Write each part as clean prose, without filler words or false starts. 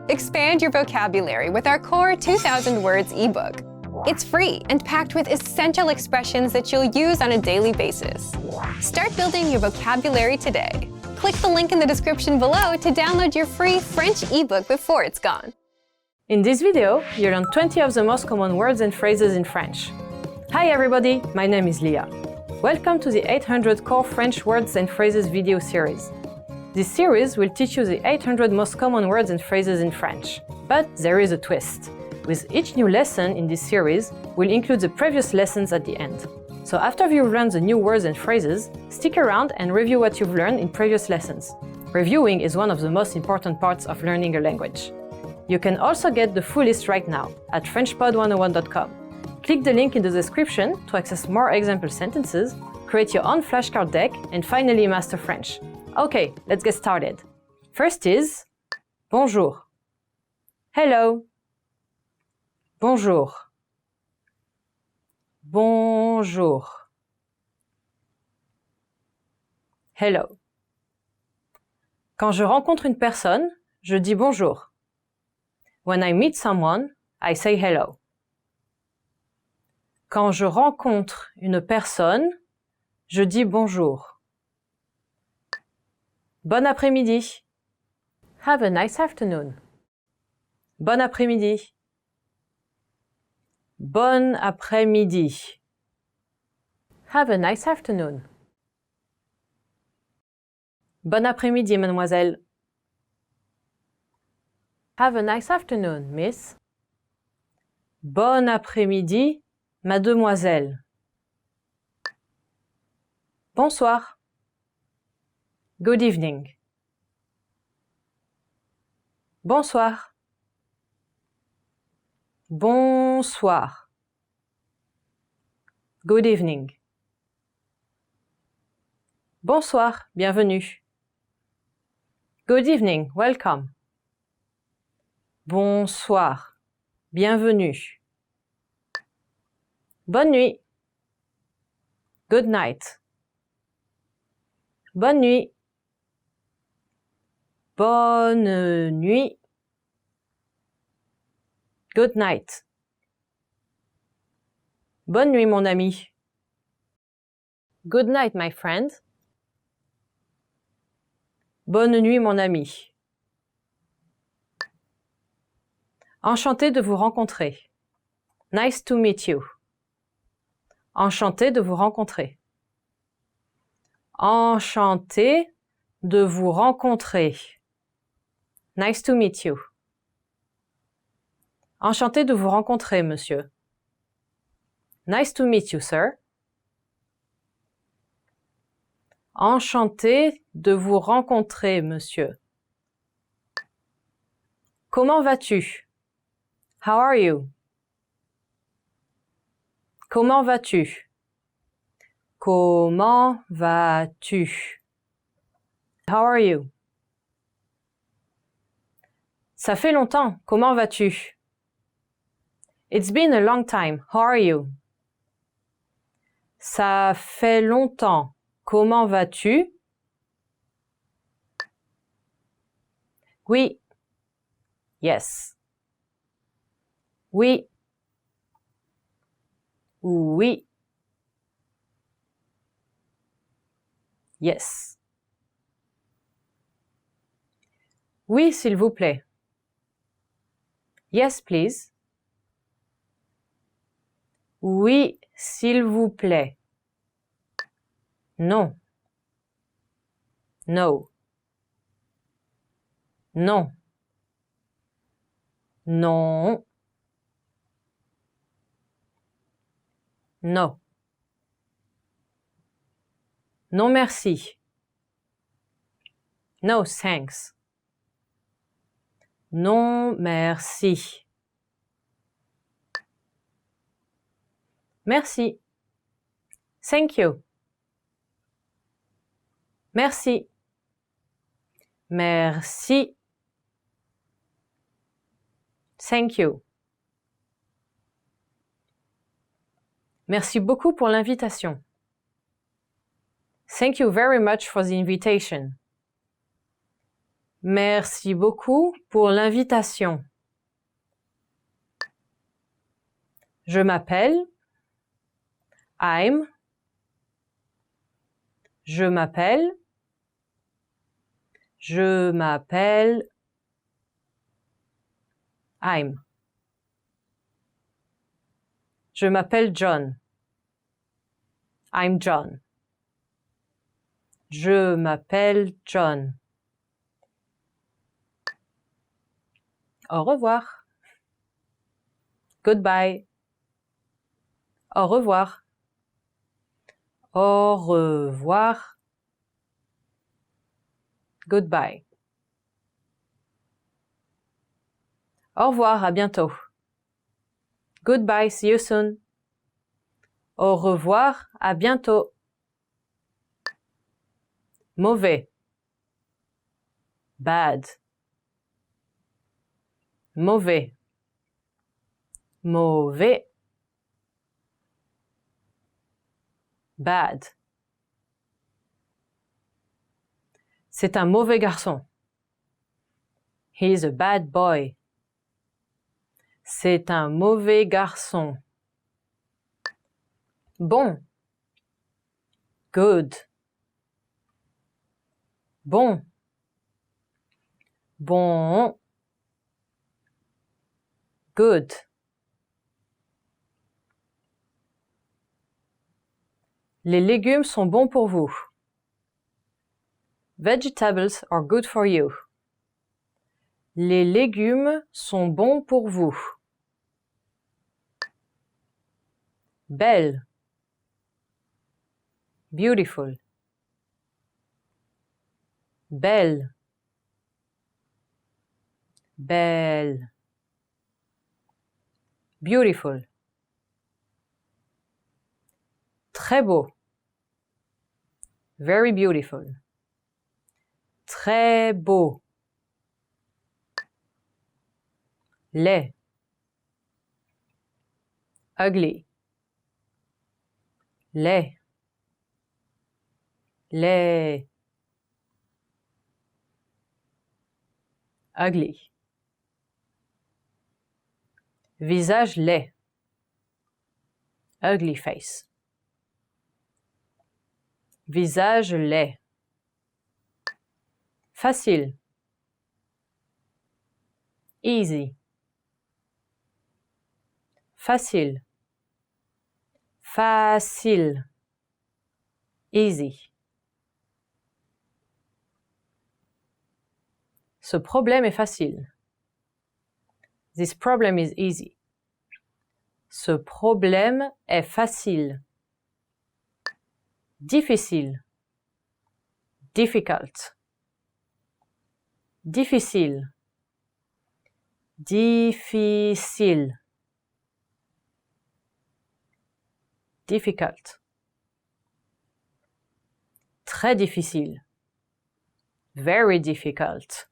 Expand your vocabulary with our Core 2000 Words ebook. It's free and packed with essential expressions that you'll use on a daily basis. Start building your vocabulary today. Click the link in the description below to download your free French ebook before it's gone. In this video, you'll learn 20 of the most common words and phrases in French. Hi everybody, my name is Leah. Welcome to the 800 Core French Words and Phrases video series. This series will teach you the 800 most common words and phrases in French. But there is a twist. With each new lesson in this series, we'll include the previous lessons at the end. So after you've learned the new words and phrases, stick around and review what you've learned in previous lessons. Reviewing is one of the most important parts of learning a language. You can also get the full list right now at FrenchPod101.com. Click the link in the description to access more example sentences, create your own flashcard deck, and finally master French. Okay, let's get started. First is bonjour. Hello. Bonjour. Bonjour. Hello. Quand je rencontre une personne, je dis bonjour. When I meet someone, I say hello. Quand je rencontre une personne, je dis bonjour. Bon après-midi. Have a nice afternoon. Bon après-midi. Bon après-midi. Have a nice afternoon. Bon après-midi, mademoiselle. Have a nice afternoon, miss. Bon après-midi, mademoiselle. Bonsoir. Good evening. Bonsoir. Bonsoir. Good evening. Bonsoir, bienvenue. Good evening, welcome. Bonsoir, bienvenue. Bonne nuit. Good night. Bonne nuit. Bonne nuit. Good night. Bonne nuit, mon ami. Good night, my friend. Bonne nuit, mon ami. Enchanté de vous rencontrer. Nice to meet you. Enchanté de vous rencontrer. Enchanté de vous rencontrer. Nice to meet you. Enchanté de vous rencontrer, monsieur. Nice to meet you, sir. Enchanté de vous rencontrer, monsieur. Comment vas-tu? How are you? Comment vas-tu? Comment vas-tu? How are you? Ça fait longtemps. Comment vas-tu? It's been a long time. How are you? Ça fait longtemps. Comment vas-tu? Oui. Yes. Oui. Oui. Yes. Oui, s'il vous plaît. Yes, please. Oui, s'il vous plaît. Non. No. Non. Non. No. Non merci. No thanks. Non merci. Merci. Thank you. Merci. Merci. Thank you. Merci beaucoup pour l'invitation. Thank you very much for the invitation. Merci beaucoup pour l'invitation. Je m'appelle. I'm. Je m'appelle. Je m'appelle. I'm. Je m'appelle John. I'm John. Je m'appelle John. Au revoir. Goodbye. Au revoir. Au revoir. Goodbye. Au revoir, à bientôt. Goodbye, see you soon. Au revoir, à bientôt. Mauvais. Bad. Mauvais. Mauvais. Bad. C'est un mauvais garçon. He is a bad boy. C'est un mauvais garçon. Bon. Good. Bon. Bon. Good. Les légumes sont bons pour vous. Vegetables are good for you. Les légumes sont bons pour vous. Belle. Beautiful. Belle. Belle. Beautiful. Très beau. Very beautiful. Très beau. Laid. Ugly. Laid. Laid. Ugly. Visage laid. Ugly face. Visage laid. Facile. Easy. Facile. Facile. Easy. Ce problème est facile. This problem is easy. Ce problème est facile. Difficile. Difficult. Difficile. Difficile. Difficult. Très difficile. Very difficult.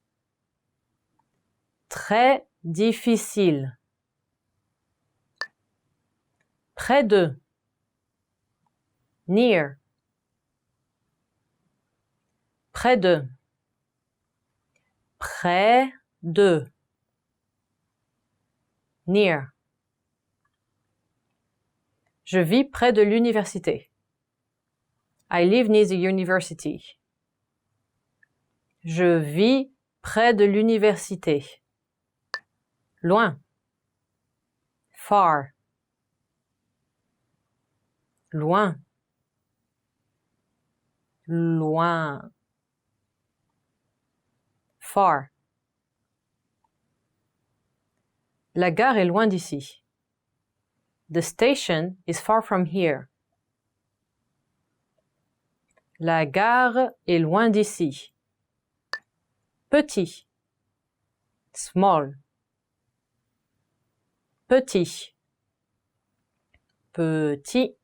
Très difficile. Près de. Near. Près de. Près de. Near. Je vis près de l'université. I live near the university. Je vis près de l'université. Loin. Far. Loin. Loin. Far. La gare est loin d'ici. The station is far from here. La gare est loin d'ici. Petit. Small. Petit. Petit.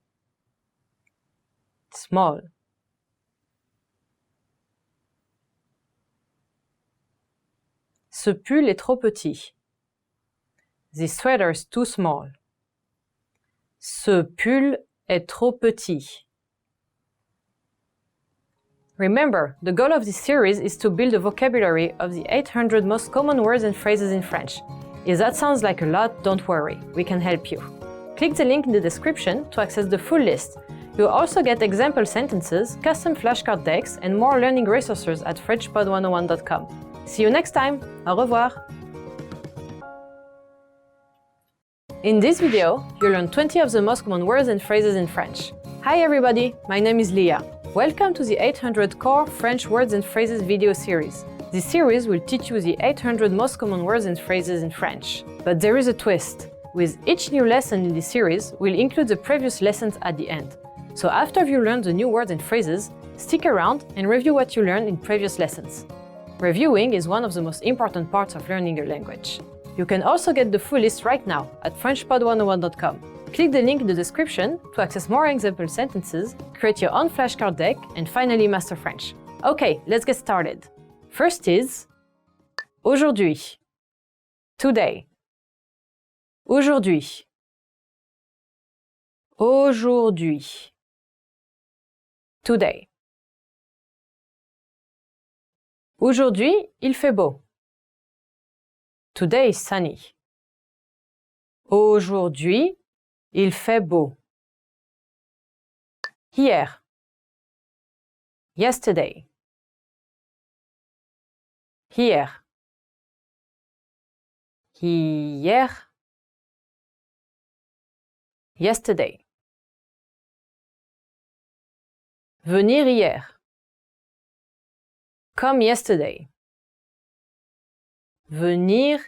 Small. Ce pull est trop petit. This sweater is too small. Ce pull est trop petit. Remember, the goal of this series is to build a vocabulary of the 800 most common words and phrases in French. If that sounds like a lot, don't worry, we can help you. Click the link in the description to access the full list. You'll also get example sentences, custom flashcard decks, and more learning resources at FrenchPod101.com. See you next time! Au revoir! In this video, you'll learn 20 of the most common words and phrases in French. Hi everybody, my name is Leah. Welcome to the 800 Core French Words and Phrases video series. This series will teach you the 800 most common words and phrases in French. But there is a twist. With each new lesson in this series, we'll include the previous lessons at the end. So after you learn the new words and phrases, stick around and review what you learned in previous lessons. Reviewing is one of the most important parts of learning a language. You can also get the full list right now at FrenchPod101.com. Click the link in the description to access more example sentences, create your own flashcard deck, and finally master French. Okay, let's get started. First is aujourd'hui, today. Aujourd'hui, aujourd'hui, today. Aujourd'hui, il fait beau. Today is sunny. Aujourd'hui, il fait beau. Hier. Yesterday. Hier. Hier. Yesterday. Venir hier. Come yesterday. Venir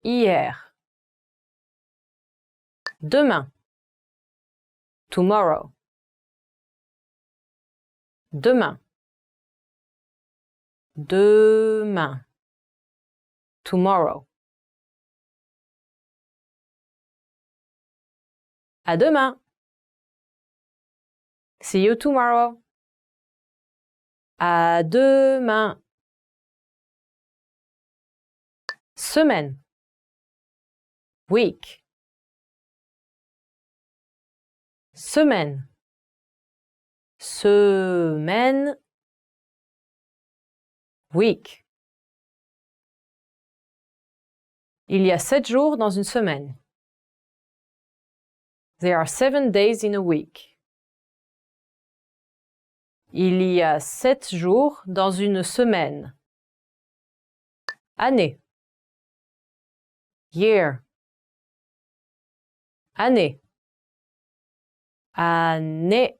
hier. Demain. Tomorrow. Demain. Demain. Tomorrow. À demain. See you tomorrow. À demain. Semaine. Week. Semaine. Semaine. Week. Il y a 7 jours dans une semaine. There are 7 days in a week. Il y a 7 jours dans une semaine. Année. Year. Année. Année.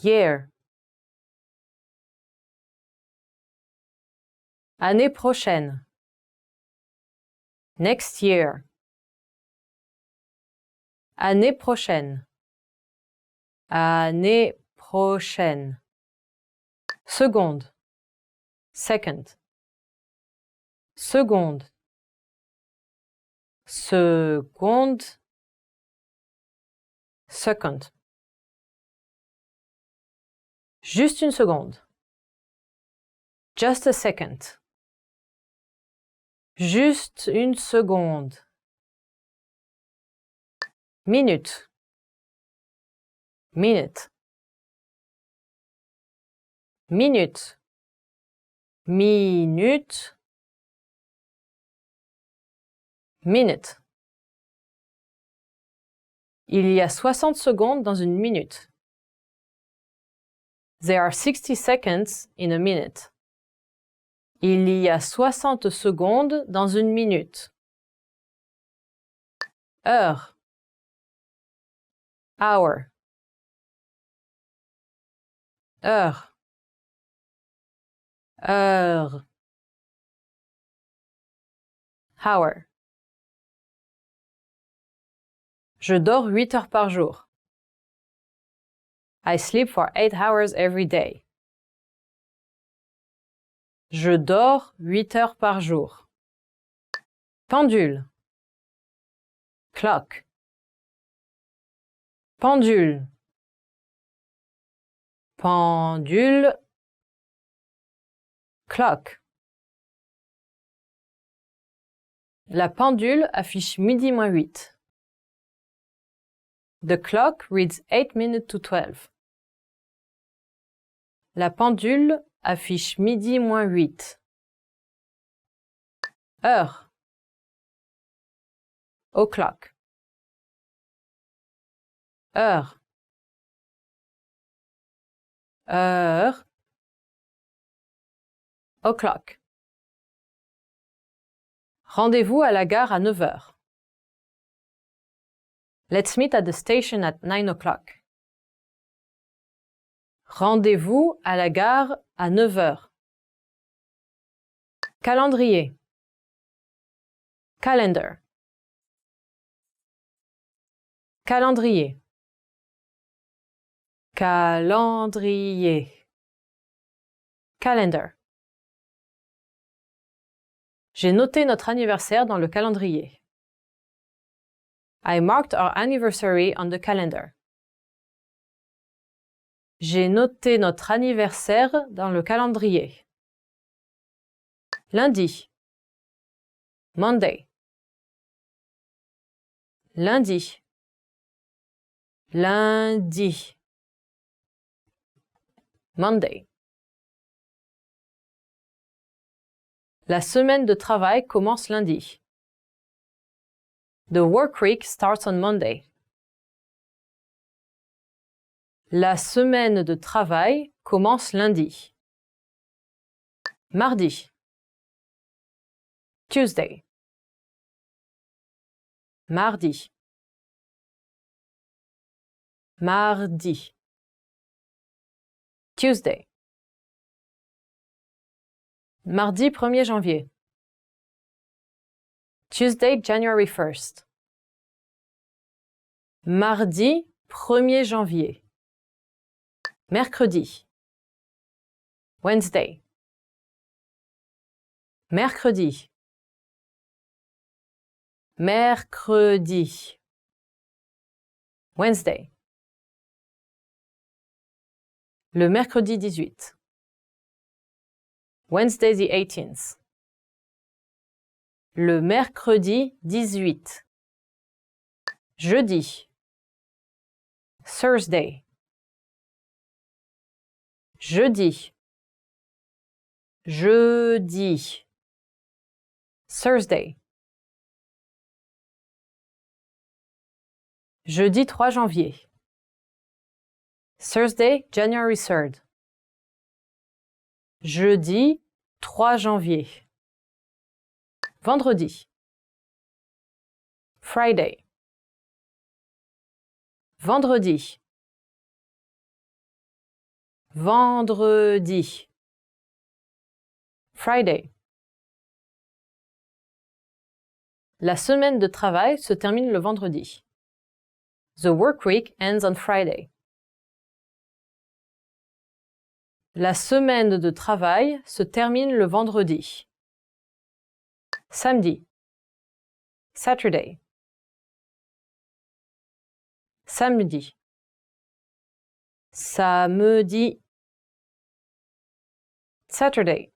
Year. Année prochaine. Next year. Année prochaine. Année prochaine. Seconde. Second. Seconde. Seconde. Second. Juste une seconde. Just a second. Juste une seconde. Minute. Minute. Minute. Minute. Minute. Il y a 60 secondes dans une minute. There are 60 seconds in a minute. Il y a 60 secondes dans une minute. Heure. Hour. Heure. Heure. Hour. Je dors 8 heures par jour. I sleep for 8 hours every day. Je dors 8 heures par jour. Pendule. Clock. Pendule. Pendule. Clock. La pendule affiche midi moins 8. The clock reads 8 minutes to 12. La pendule affiche midi moins 8. Heure. O'clock. Heure. Heure. O'clock. Rendez-vous à la gare à 9 heures. Let's meet at the station at 9 o'clock. Rendez-vous à la gare à 9 heures. Calendrier. Calendar. Calendrier. Calendrier. Calendar. J'ai noté notre anniversaire dans le calendrier. I marked our anniversary on the calendar. J'ai noté notre anniversaire dans le calendrier. Lundi. Monday. Lundi. Lundi. Monday. La semaine de travail commence lundi. The work week starts on Monday. La semaine de travail commence lundi. Mardi. Tuesday. Mardi. Mardi. Tuesday. Mardi 1er janvier. Tuesday, January 1st. Mardi 1er janvier. Mercredi. Wednesday. Mercredi. Mercredi. Wednesday. Le mercredi 18. Wednesday the 18th. Le mercredi 18. Jeudi. Thursday. Jeudi. Jeudi. Thursday. Jeudi 3 janvier. Thursday, January 3rd. Jeudi 3 janvier. Vendredi. Friday. Vendredi. Vendredi. Friday. La semaine de travail se termine le vendredi. The work week ends on Friday. La semaine de travail se termine le vendredi. Samedi. Saturday. Samedi. Samedi. Saturday.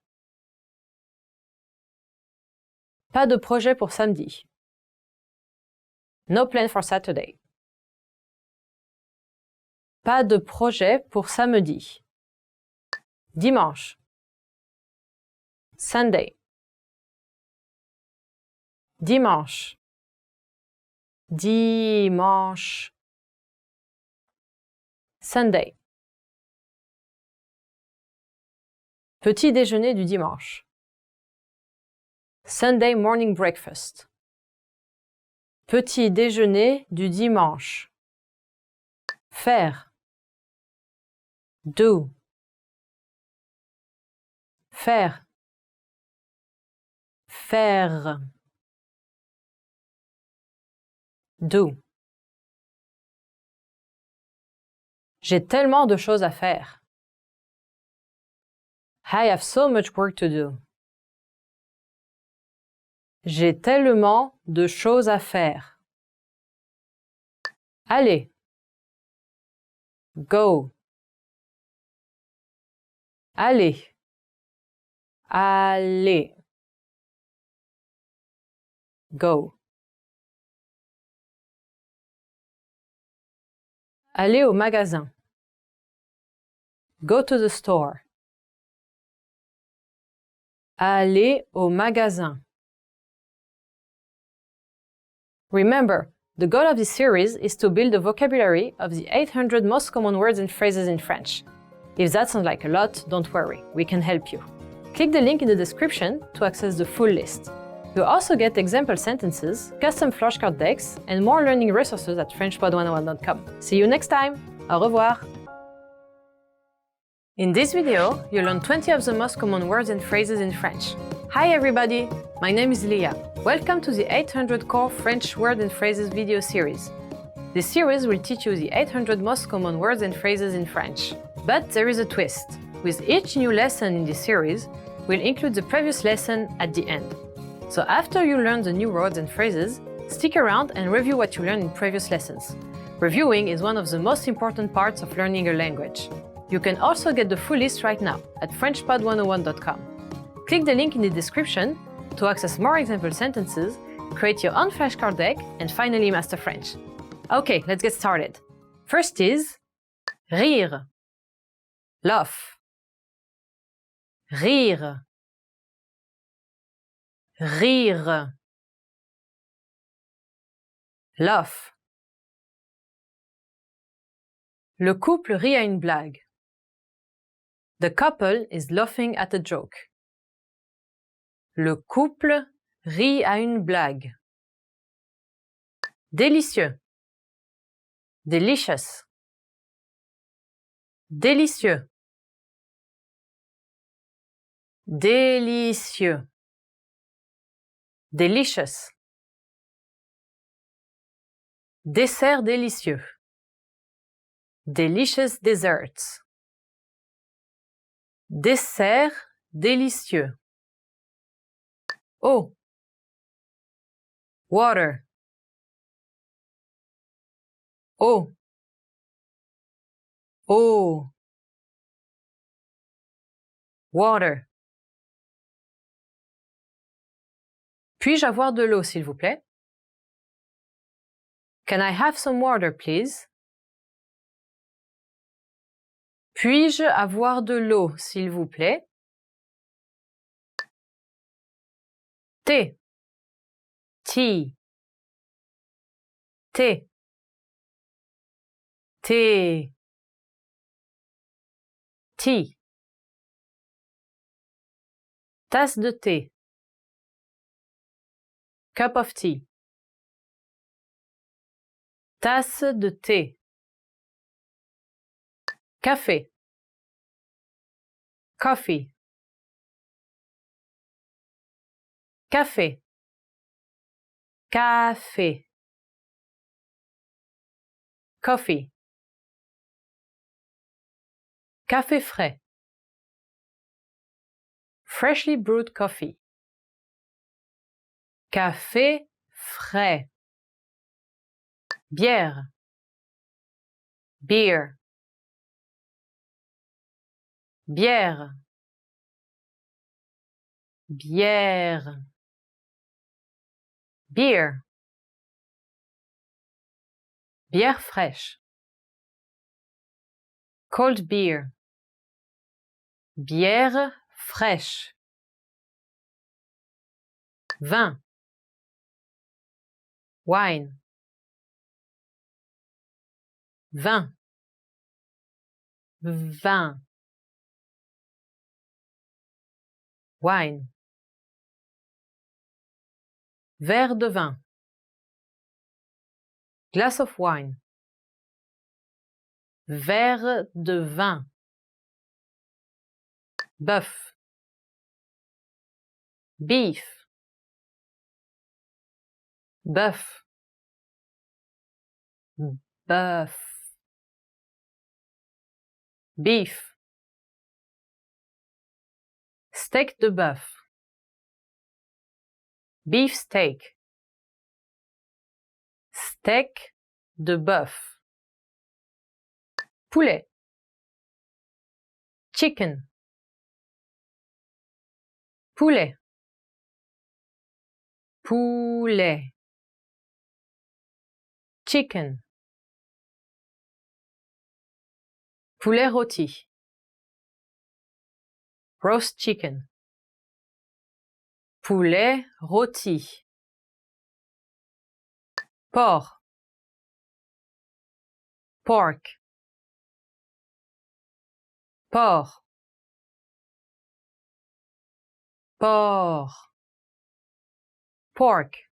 Pas de projet pour samedi. No plan for Saturday. Pas de projet pour samedi. Dimanche. Sunday. Dimanche. Dimanche. Sunday. Petit déjeuner du dimanche. Sunday morning breakfast. Petit déjeuner du dimanche. Faire. Do. Faire. Faire. Do. J'ai tellement de choses à faire. I have so much work to do. J'ai tellement de choses à faire. Allez. Go. Allez. Allez. Go. Aller au magasin. Go to the store. Aller au magasin. Remember, the goal of this series is to build a vocabulary of the 800 most common words and phrases in French. If that sounds like a lot, don't worry, we can help you. Click the link in the description to access the full list. You'll also get example sentences, custom flashcard decks, and more learning resources at FrenchPod101.com. See you next time! Au revoir! In this video, you'll learn 20 of the most common words and phrases in French. Hi everybody! My name is Leah. Welcome to the 800 Core French Word and Phrases video series. This series will teach you the 800 most common words and phrases in French. But there is a twist. With each new lesson in this series, we'll include the previous lesson at the end. So after you learn the new words and phrases, stick around and review what you learned in previous lessons. Reviewing is one of the most important parts of learning a language. You can also get the full list right now at FrenchPod101.com. Click the link in the description to access more example sentences, create your own flashcard deck, and finally master French. Okay, let's get started. First is rire, laugh, rire, rire, laugh. Le couple rit à une blague. The couple is laughing at a joke. Le couple rit à une blague. Délicieux. Delicious. Délicieux. Délicieux. Delicious. Dessert délicieux. Delicious desserts. Dessert délicieux. Eau. Water. Eau. Eau. Water. Puis-je avoir de l'eau, s'il vous plaît? Can I have some water, please? Puis-je avoir de l'eau, s'il vous plaît? Thé. Tea. Thé. Thé. Tea. Tasse de thé. Cup of tea. Tasse de thé. Café. Coffee. Café. Café. Coffee. Café frais. Freshly brewed coffee. Café frais. Bière. Beer. Bière. Bière. Beer. Bière fraîche. Cold beer. Bière fraîche. Vin. Wine. Vin. Vin. Wine. Verre de vin. Glass of wine. Verre de vin. Bœuf. Beef. Bœuf. Bœuf. Beef. Steak de bœuf. Beef steak. Steak de bœuf. Poulet. Chicken. Poulet. Poulet. Chicken. Poulet rôti. roast chicken. Poulet rôti. Porc. Pork. Porc. Porc. Pork.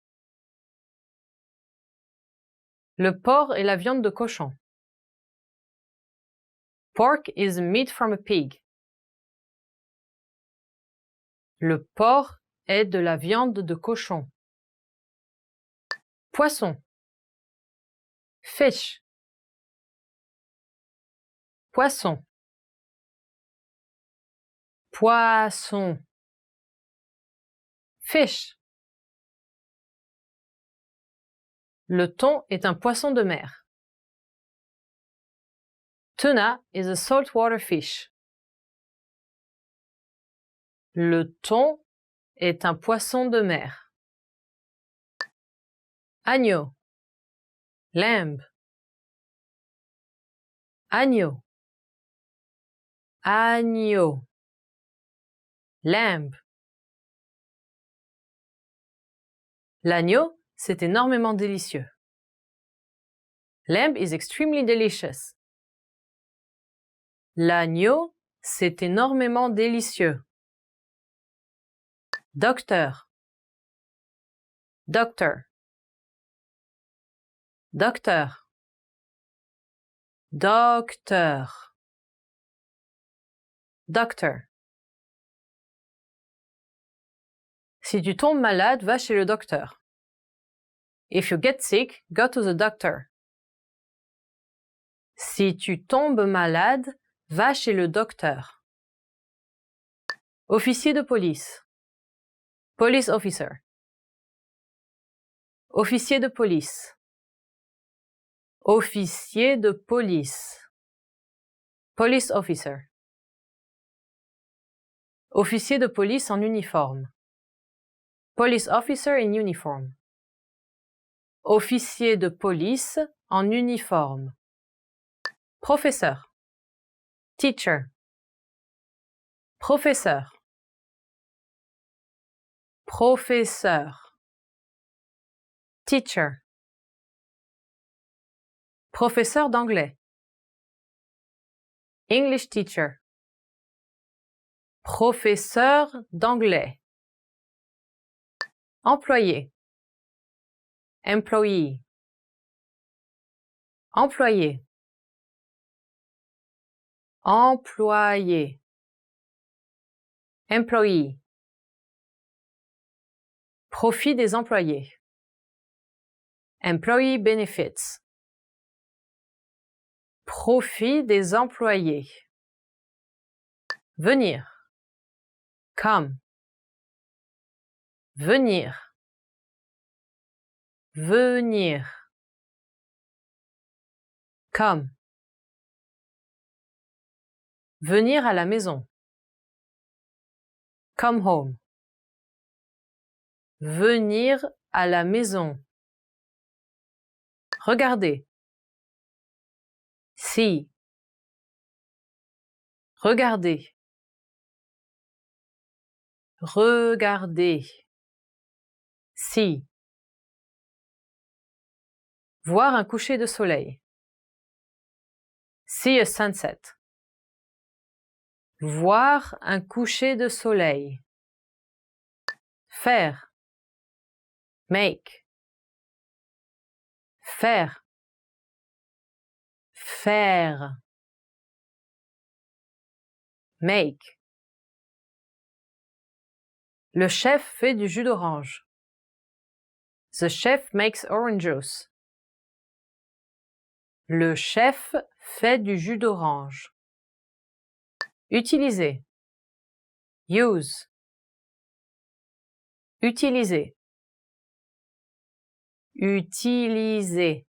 Le porc est la viande de cochon. Pork is meat from a pig. Le porc est de la viande de cochon. Poisson. Fish. Poisson. Poisson. Fish. Le thon est un poisson de mer. Tuna is a saltwater fish. Le thon est un poisson de mer. Agneau. Lamb. Agneau. Agneau. Lamb. L'agneau, c'est énormément délicieux. Lamb is extremely delicious. L'agneau, c'est énormément délicieux. Docteur. Doctor. Docteur. Docteur. Doctor. Si tu tombes malade, va chez le docteur. If you get sick, go to the doctor. Si tu tombes malade, va chez le docteur. Officier de police. Police officer. Officier de police. Officier de police. Police officer. Officier de police en uniforme. Police officer in uniform. Officier de police en uniforme. Professeur. Teacher. Professeur. Professeur. Teacher. Professeur d'anglais. English teacher. Professeur d'anglais. Employé. Employee. Employé. Employé. Employee. Profit des employés. Employee benefits. Profit des employés. Venir. Come. Venir. Venir. Come. Venir à la maison. Come home. Venir à la maison. Regardez. See. Regardez. Regardez. See. Voir un coucher de soleil. See a sunset. Voir un coucher de soleil. Faire. Make. Faire. Faire. Make. Le chef fait du jus d'orange. The chef makes orange juice. Le chef fait du jus d'orange. Utiliser. Use. Utiliser. Utiliser.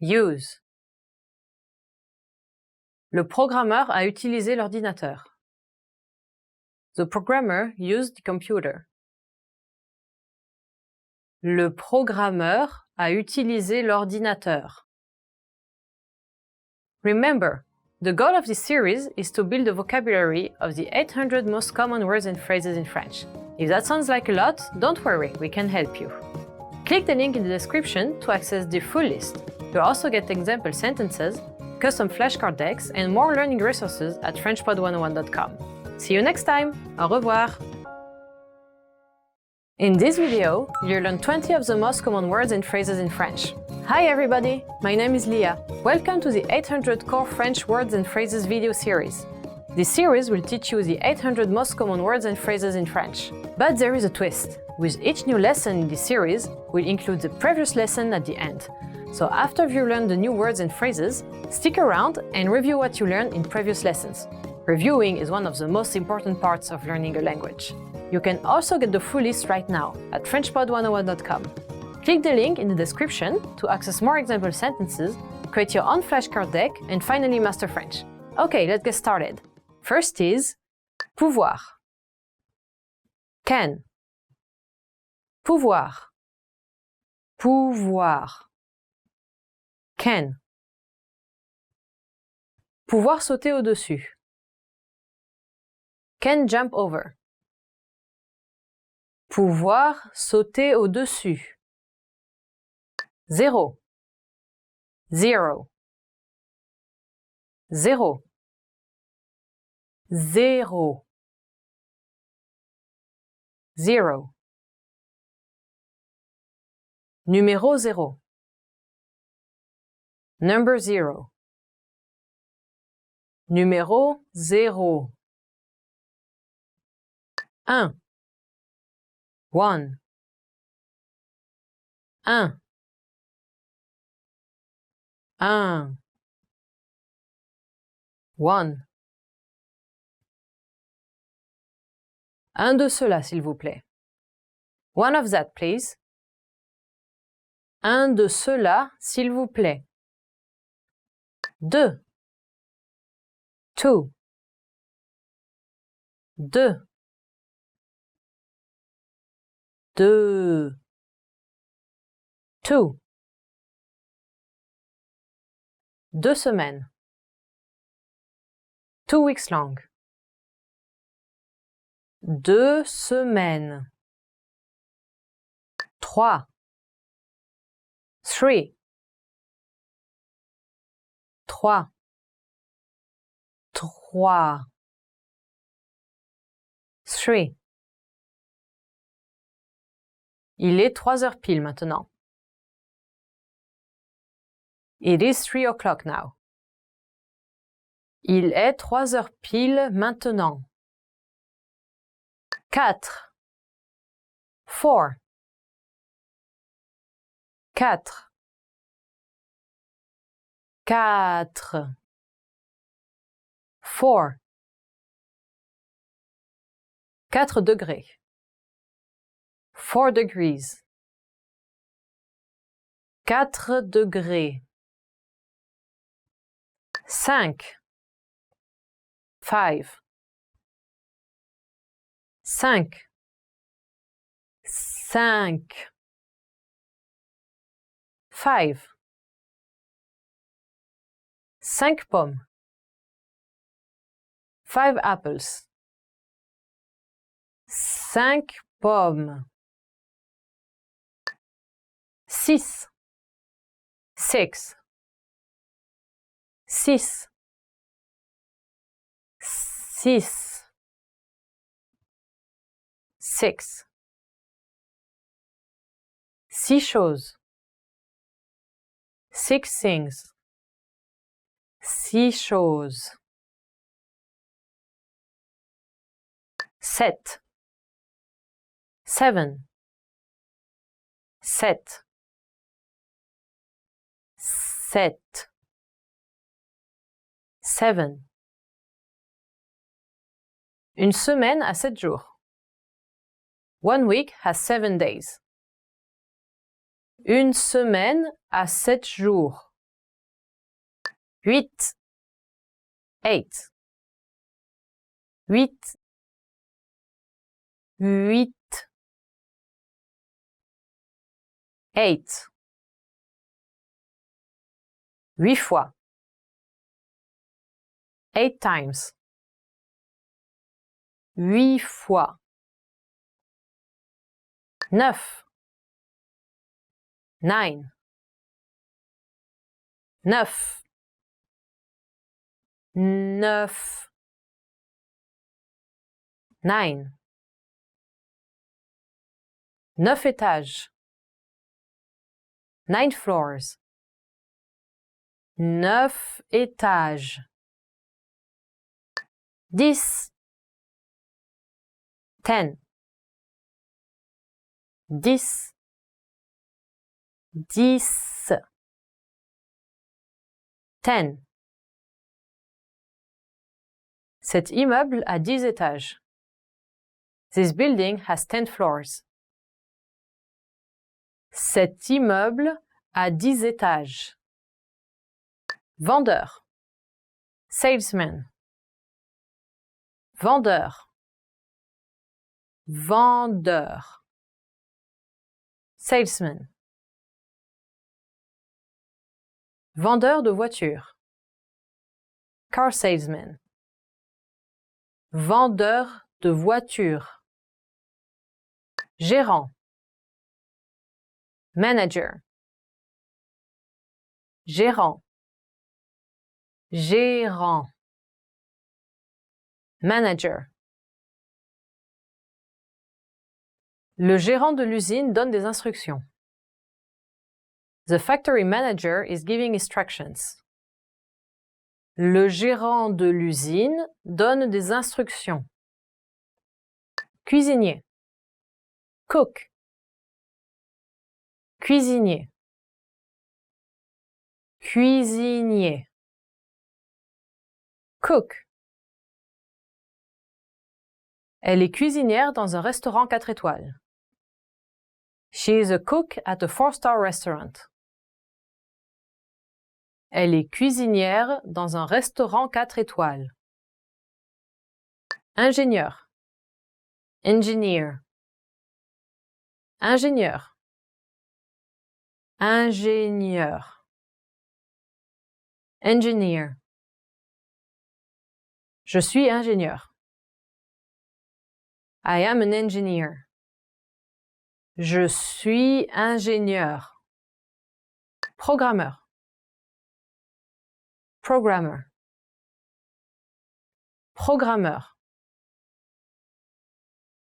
Use. Le programmeur a utilisé l'ordinateur. The programmer used the computer. Le programmeur a utilisé l'ordinateur. Remember, The goal of this series is to build a vocabulary of the 800 most common words and phrases in French. If that sounds like a lot, don't worry, we can help you. Click the link in the description to access the full list. You'll also get example sentences, custom flashcard decks, and more learning resources at FrenchPod101.com. See you next time! Au revoir! In this video, you'll learn 20 of the most common words and phrases in French. Hi everybody, my name is Leah. Welcome to the 800 Core French Words and Phrases video series. This series will teach you the 800 most common words and phrases in French. But there is a twist. With each new lesson in this series, we'll include the previous lesson at the end. So after you learn the new words and phrases, stick around and review what you learned in previous lessons. Reviewing is one of the most important parts of learning a language. You can also get the full list right now at FrenchPod101.com. Click the link in the description to access more example sentences, create your own flashcard deck, and finally master French. Okay, let's get started. First is pouvoir. Can. Pouvoir. Pouvoir. Can. Pouvoir sauter au-dessus. Can jump over. Pouvoir sauter au-dessus. Zéro. Zero. Zéro. Zéro. Zero. Numéro zéro. Number zero. Numéro zéro. Un. One. Un. Un. One. Un de cela, s'il vous plaît. One of that, please. Un de cela, s'il vous plaît. Deux. Two. Deux. Deux. Two. 2 semaines. 2 weeks long. 2 semaines. 3. 3. 3. 3. 3. Il est 3 heures pile maintenant. It is 3 o'clock now. Il est 3 heures pile maintenant. 4. 4. 4. 4. 4. 4 degrés. 4 degrees. 4 degrés. 5. 5. 5. 5. 5. 5 pommes. 5 apples. 5 pommes. 6. 6. 6. 6. 6. 6 choses. 6 things. 6 choses. 7. 7. 7. 7. 7. Une semaine a 7 jours. 1 week has 7 days. Une semaine a 7 jours. 8. 8. 8. 8. 8. 8 fois. 8 times. 8 fois. 9. 9. 9. 9. 9. 9 étages. 9 floors. 9 étages. 10. 10. 10. 10. 10. Cet immeuble a 10 étages. This building has 10 floors. Cet immeuble a 10 étages. Vendeur. Salesman. Vendeur. Vendeur. Salesman. Vendeur de voitures. Car salesman. Vendeur de voitures. Gérant. Manager. Gérant. Gérant. Manager. Le gérant de l'usine donne des instructions. The factory manager is giving instructions. Le gérant de l'usine donne des instructions. Cuisinier. Cook. Cuisinier. Cuisinier. Cook. Elle est cuisinière dans un restaurant 4 étoiles. She is a cook at a 4-star restaurant. Elle est cuisinière dans un restaurant 4 étoiles. Ingénieur. Engineer. Ingénieur. Ingénieur. Engineer. Je suis ingénieur. I am an engineer. Je suis ingénieur. Programmeur. Programmer. Programmeur.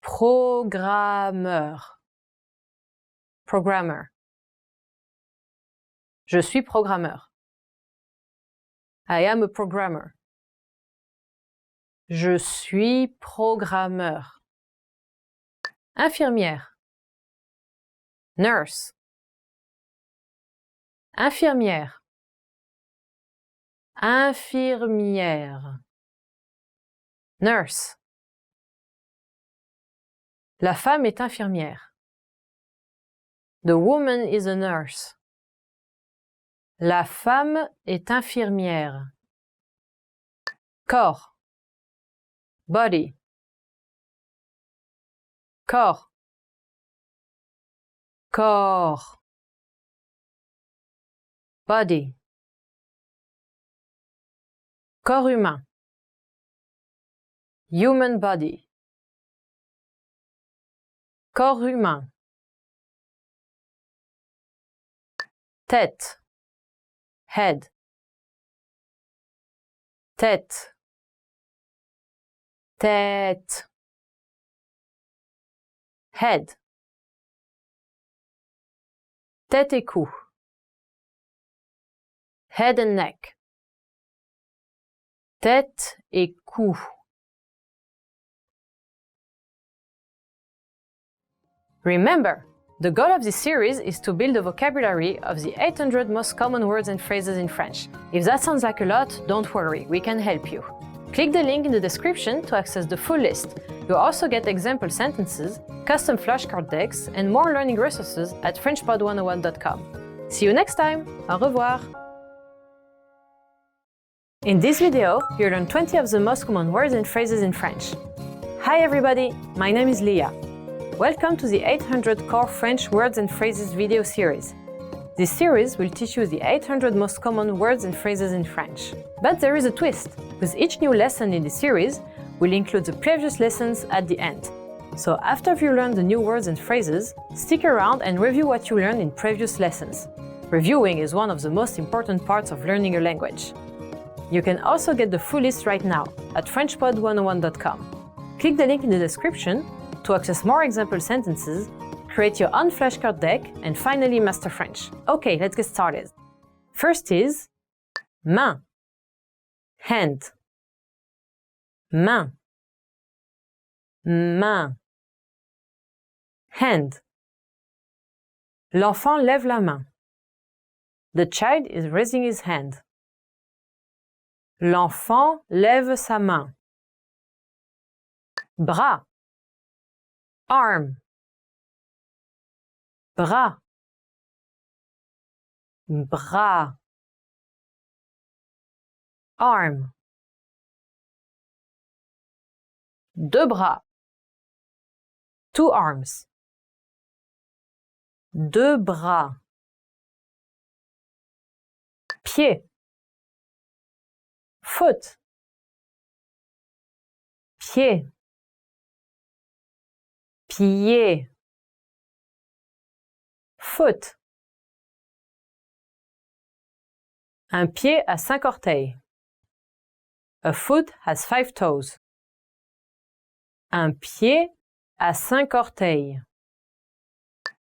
Programmeur. Programmer. Je suis programmeur. I am a programmer. Je suis programmeur. Infirmière. Nurse. Infirmière. Infirmière. Nurse. La femme est infirmière. The woman is a nurse. La femme est infirmière. Corps. Body. Corps. Corps. Body. Corps humain. Human body. Corps humain. Tête. Head. Tête. Tête. Head. Tête et cou. Head and neck. Tête et cou. Remember, the goal of this series is to build a vocabulary of the 800 most common words and phrases in French. If that sounds like a lot, don't worry, we can help you. Click the link in the description to access the full list. You'll also get example sentences, custom flashcard decks, and more learning resources at FrenchPod101.com. See you next time! Au revoir! In this video, you'll learn 20 of the most common words and phrases in French. Hi everybody, my name is Leah. Welcome to the 800 Core French Words and Phrases video series. This series will teach you the 800 most common words and phrases in French. But there is a twist. With each new lesson in the series, we'll include the previous lessons at the end. So after you learn the new words and phrases, stick around and review what you learned in previous lessons. Reviewing is one of the most important parts of learning a language. You can also get the full list right now at FrenchPod101.com. Click the link in the description to access more example sentences, create your own flashcard deck, and finally master French. Okay, let's get started. First is main, hand. Main, main, hand. L'enfant lève la main. The child is raising his hand. L'enfant lève sa main. Bras, arm. Bras, bras. Arm. Deux bras. Two arms. Deux bras. Pied. Foot. Pied. Pied. Foot. Un pied a 5 orteils. A foot has 5 toes. Un pied a 5 orteils.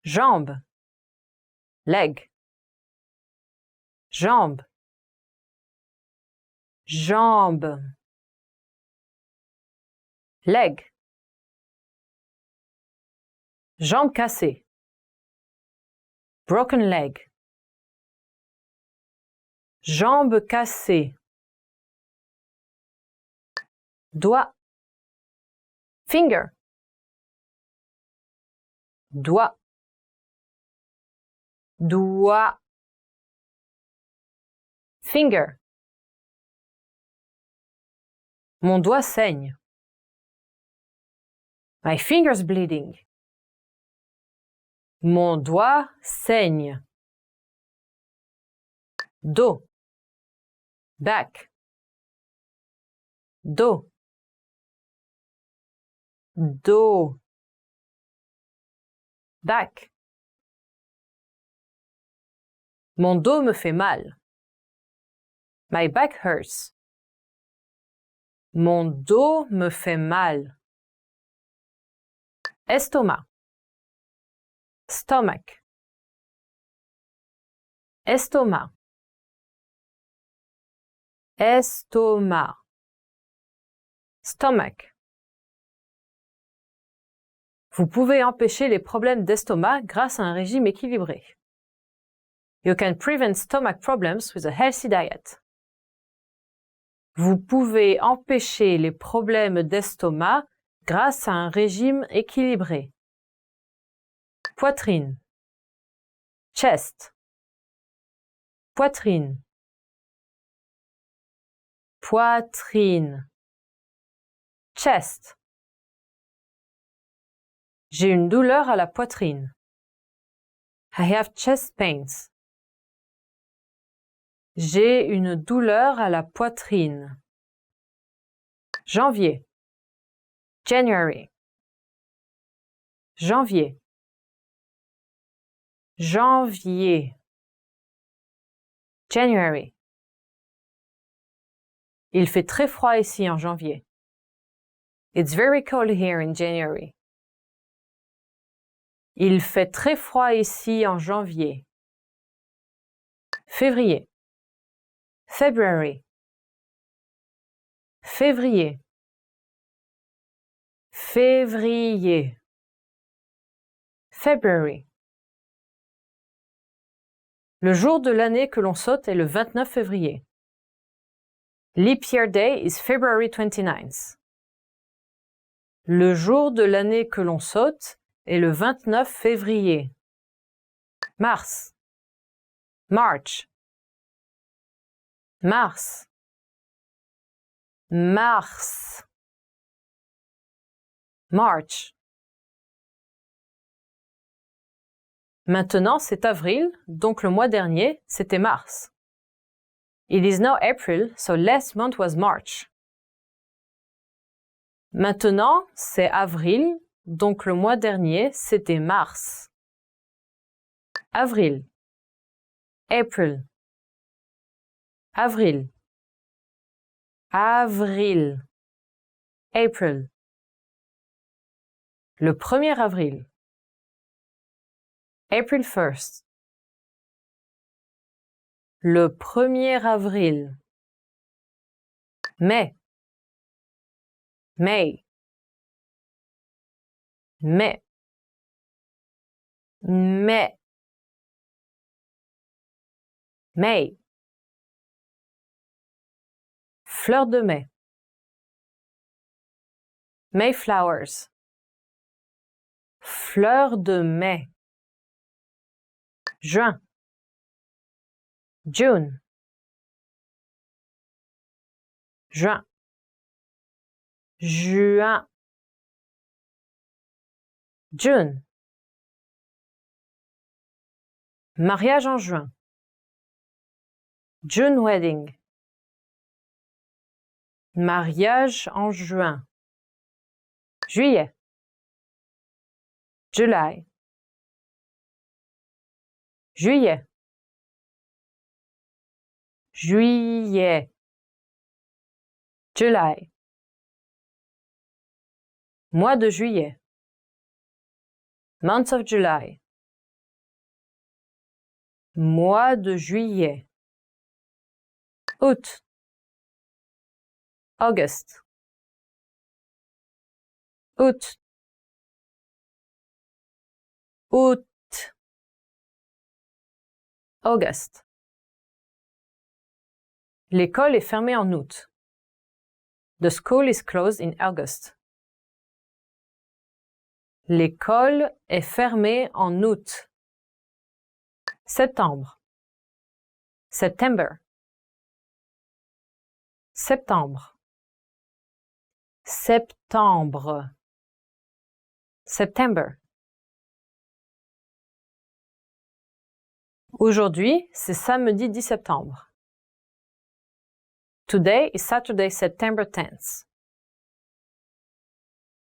Jambe. Leg. Jambe. Jambe. Leg. Jambe cassée. Broken leg. Jambe cassée. Doigt. Finger. Doigt. Doigt. Finger. Mon doigt saigne. My finger's bleeding. Mon doigt saigne. Dos. Back. Dos. Dos. Back. Mon dos me fait mal. My back hurts. Mon dos me fait mal. Estomac. Stomach. Estomac. Estomac. Stomach. Vous pouvez empêcher les problèmes d'estomac grâce à un régime équilibré. You can prevent stomach problems with a healthy diet. Vous pouvez empêcher les problèmes d'estomac grâce à un régime équilibré. Poitrine. Chest. Poitrine. Poitrine. Chest. J'ai une douleur à la poitrine. I have chest pains. J'ai une douleur à la poitrine. Janvier. January. Janvier. Janvier. January. Il fait très froid ici en janvier. It's very cold here in January. Il fait très froid ici en janvier. Février. February. Février. Février. February. Le jour de l'année que l'on saute est le 29 février. Leap Year Day is February 29th. Le jour de l'année que l'on saute est le 29 février. Mars. March. Mars. Mars. March. Maintenant, c'est avril, donc le mois dernier, c'était mars. It is now April, so last month was March. Maintenant, c'est avril, donc le mois dernier, c'était mars. Avril. April. Avril. Avril. April. Le 1er avril. April 1st. Le 1er avril. Mai. May. Mai. Mai. May. Fleur de mai. Mayflowers. Fleur de mai. Juin. June. Juin. Juin. June. Mariage en juin. June wedding. Mariage en juin. Juillet. July. Juillet. Juillet. July. Mois de juillet. Month of July. Mois de juillet. Août. August. Août. Août. August. L'école est fermée en août. The school is closed in August. L'école est fermée en août. Septembre. September. Septembre. Septembre. September. Aujourd'hui, c'est samedi 10 septembre. Today is Saturday, September 10th.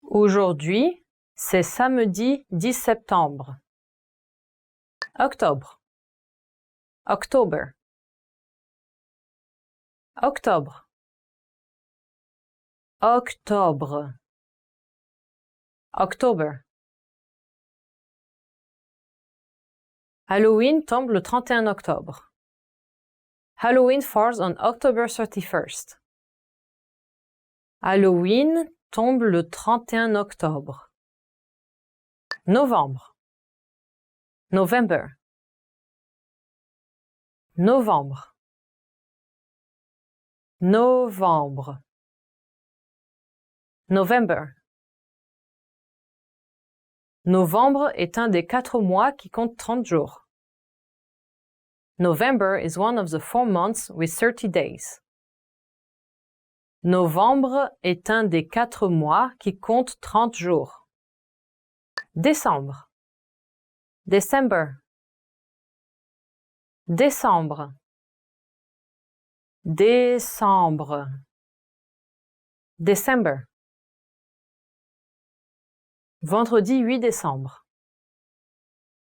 Aujourd'hui, c'est samedi 10 septembre. Octobre. October. Octobre. Octobre. October. Halloween tombe le 31 octobre. Halloween falls on October 31st. Halloween tombe le 31 octobre. Novembre. November. Novembre. Novembre. November. Novembre est un des 4 mois qui compte 30 jours. November is one of the 4 months with 30 days. Novembre est un des 4 mois qui compte 30 jours. Décembre. December. Décembre. Décembre. December. Vendredi 8 décembre.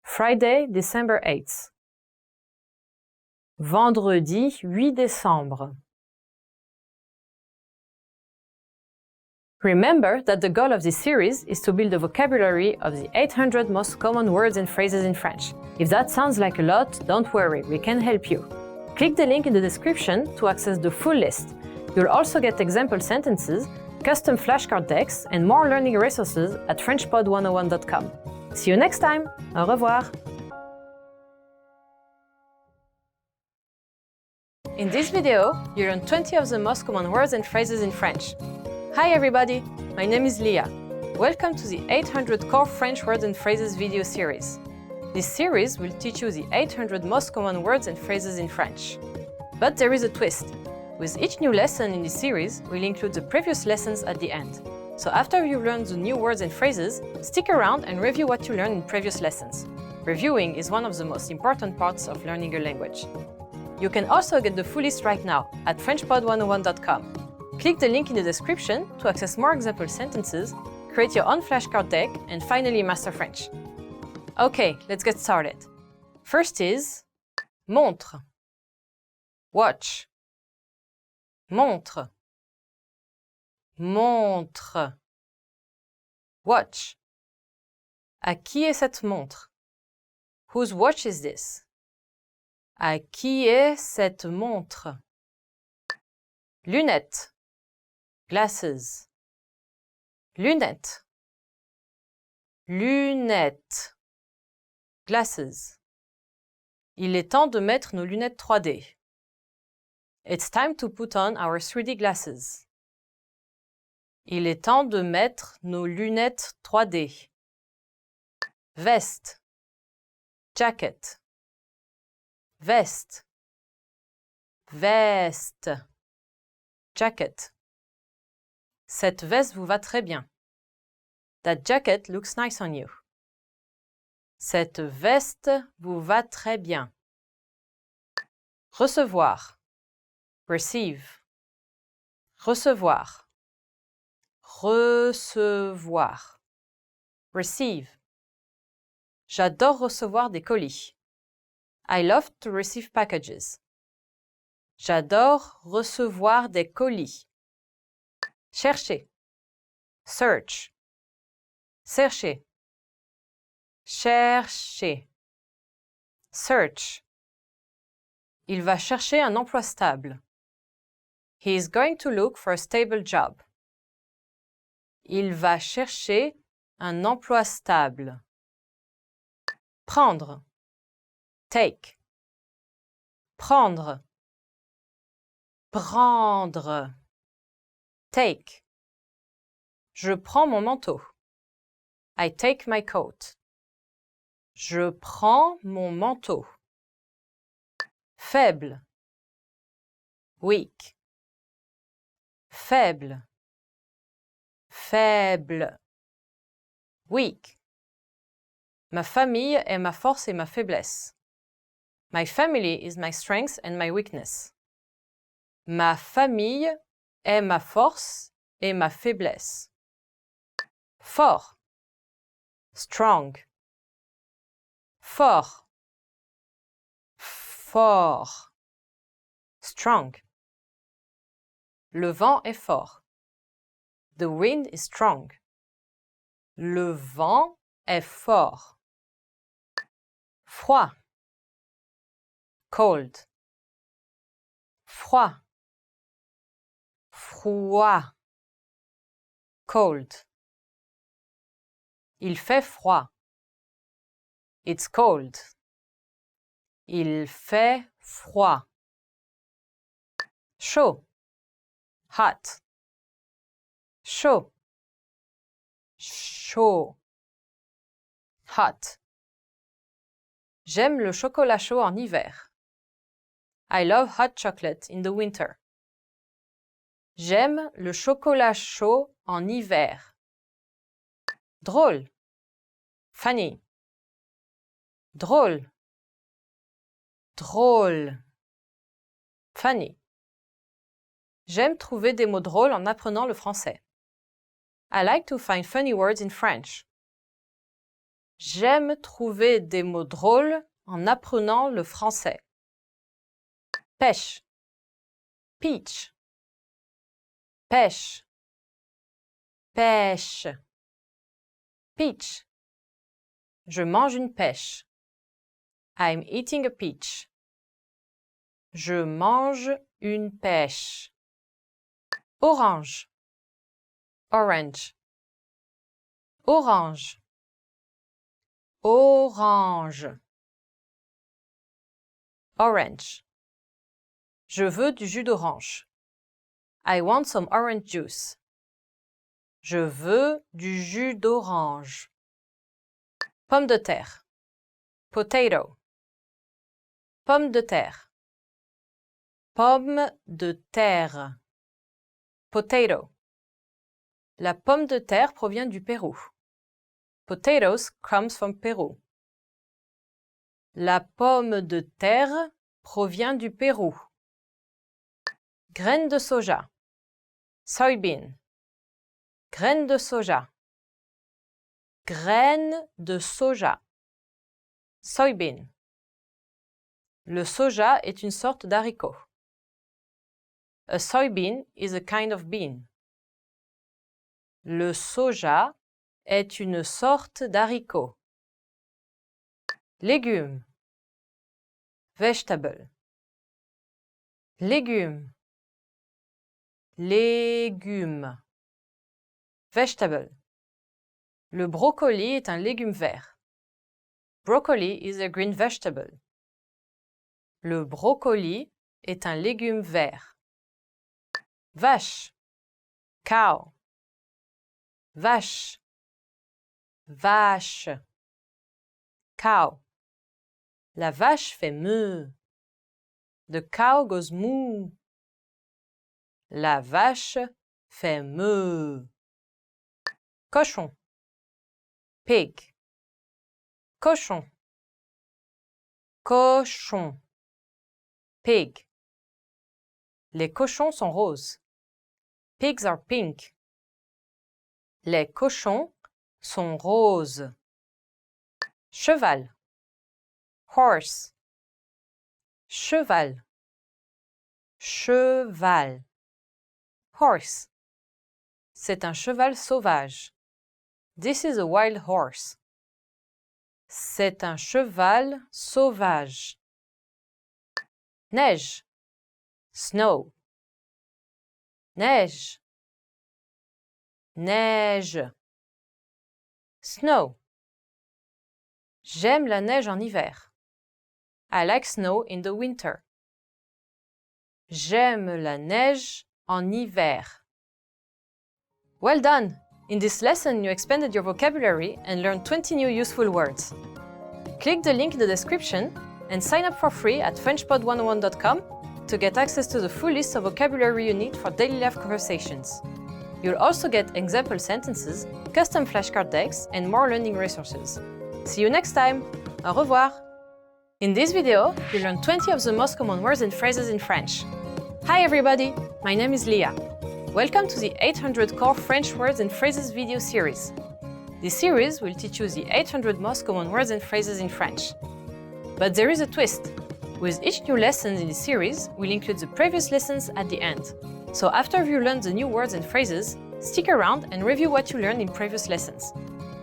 Friday, December 8th. Vendredi 8 décembre. Remember that the goal of this series is to build a vocabulary of the 800 most common words and phrases in French. If that sounds like a lot, don't worry, we can help you. Click the link in the description to access the full list. You'll also get example sentences, custom flashcard decks, and more learning resources at FrenchPod101.com. See you next time! Au revoir! In this video, you learn 20 of the most common words and phrases in French. Hi everybody, my name is Leah. Welcome to the 800 Core French Words and Phrases video series. This series will teach you the 800 most common words and phrases in French. But there is a twist. With each new lesson in this series, we'll include the previous lessons at the end. So after you've learned the new words and phrases, stick around and review what you learned in previous lessons. Reviewing is one of the most important parts of learning a language. You can also get the full list right now at FrenchPod101.com. Click the link in the description to access more example sentences, create your own flashcard deck, and finally master French. Okay, let's get started. First is montre, watch, montre, montre, watch. À qui est cette montre? Whose watch is this? À qui est cette montre? Lunettes, glasses, lunettes, lunettes, glasses. Il est temps de mettre nos lunettes 3D. It's time to put on our 3D glasses. Il est temps de mettre nos lunettes 3D. Veste, jacket, veste, veste, jacket. Cette veste vous va très bien. That jacket looks nice on you. Cette veste vous va très bien. Recevoir, receive, recevoir, recevoir, receive. J'adore recevoir des colis. I love to receive packages. J'adore recevoir des colis. Chercher, search, chercher, chercher, search. Il va chercher un emploi stable. He is going to look for a stable job. Il va chercher un emploi stable. Prendre, take, prendre, prendre, take. Je prends mon manteau. I take my coat. Je prends mon manteau. Faible, weak, faible, faible, weak. Ma famille est ma force et ma faiblesse. My family is my strength and my weakness. Ma famille est ma force et ma faiblesse. Fort, strong, fort, fort, strong. Le vent est fort. The wind is strong. Le vent est fort. Froid, cold, froid, froid, cold. Il fait froid. It's cold. Il fait froid. Chaud, hot, chaud, chaud, hot. J'aime le chocolat chaud en hiver. I love hot chocolate in the winter. J'aime le chocolat chaud en hiver. Drôle, funny, drôle, drôle, funny. J'aime trouver des mots drôles en apprenant le français. I like to find funny words in French. J'aime trouver des mots drôles en apprenant le français. Pêche, peach, pêche, pêche, peach. Je mange une pêche. I'm eating a peach. Je mange une pêche. Orange, orange, orange, orange, orange. Je veux du jus d'orange. I want some orange juice. Je veux du jus d'orange. Pomme de terre, potato, pomme de terre, pomme de terre, potato. La pomme de terre provient du Pérou. Potatoes comes from Peru. La pomme de terre provient du Pérou. Graines de soja. Soybean. Graines de soja. Graines de soja. Soybean. Le soja est une sorte d'haricot. A soybean is a kind of bean. Le soja est une sorte d'haricot. Légumes. Vegetable. Légumes. Légumes. Vegetable. Le brocoli est un légume vert. Broccoli is a green vegetable. Le brocoli est un légume vert. Vache. Cow. Vache. Vache. Cow. La vache fait moo. The cow goes moo. La vache fait moo. Cochon. Pig. Cochon. Cochon. Pig. Les cochons sont roses. Pigs are pink. Les cochons sont roses. Cheval. Horse. Cheval. Cheval. Horse. C'est un cheval sauvage. This is a wild horse. C'est un cheval sauvage. Neige. Snow. Neige. Neige. Snow. J'aime la neige en hiver. I like snow in the winter. J'aime la neige en hiver. Well done! In this lesson, you expanded your vocabulary and learned 20 new useful words. Click the link in the description and sign up for free at FrenchPod101.com to get access to the full list of vocabulary you need for daily life conversations. You'll also get example sentences, custom flashcard decks, and more learning resources. See you next time! Au revoir! In this video, you learned 20 of the most common words and phrases in French. Hi everybody! My name is Leah. Welcome to the 800 Core French Words and Phrases video series. This series will teach you the 800 most common words and phrases in French. But there is a twist. With each new lesson in this series, we'll include the previous lessons at the end. So after you learn the new words and phrases, stick around and review what you learned in previous lessons.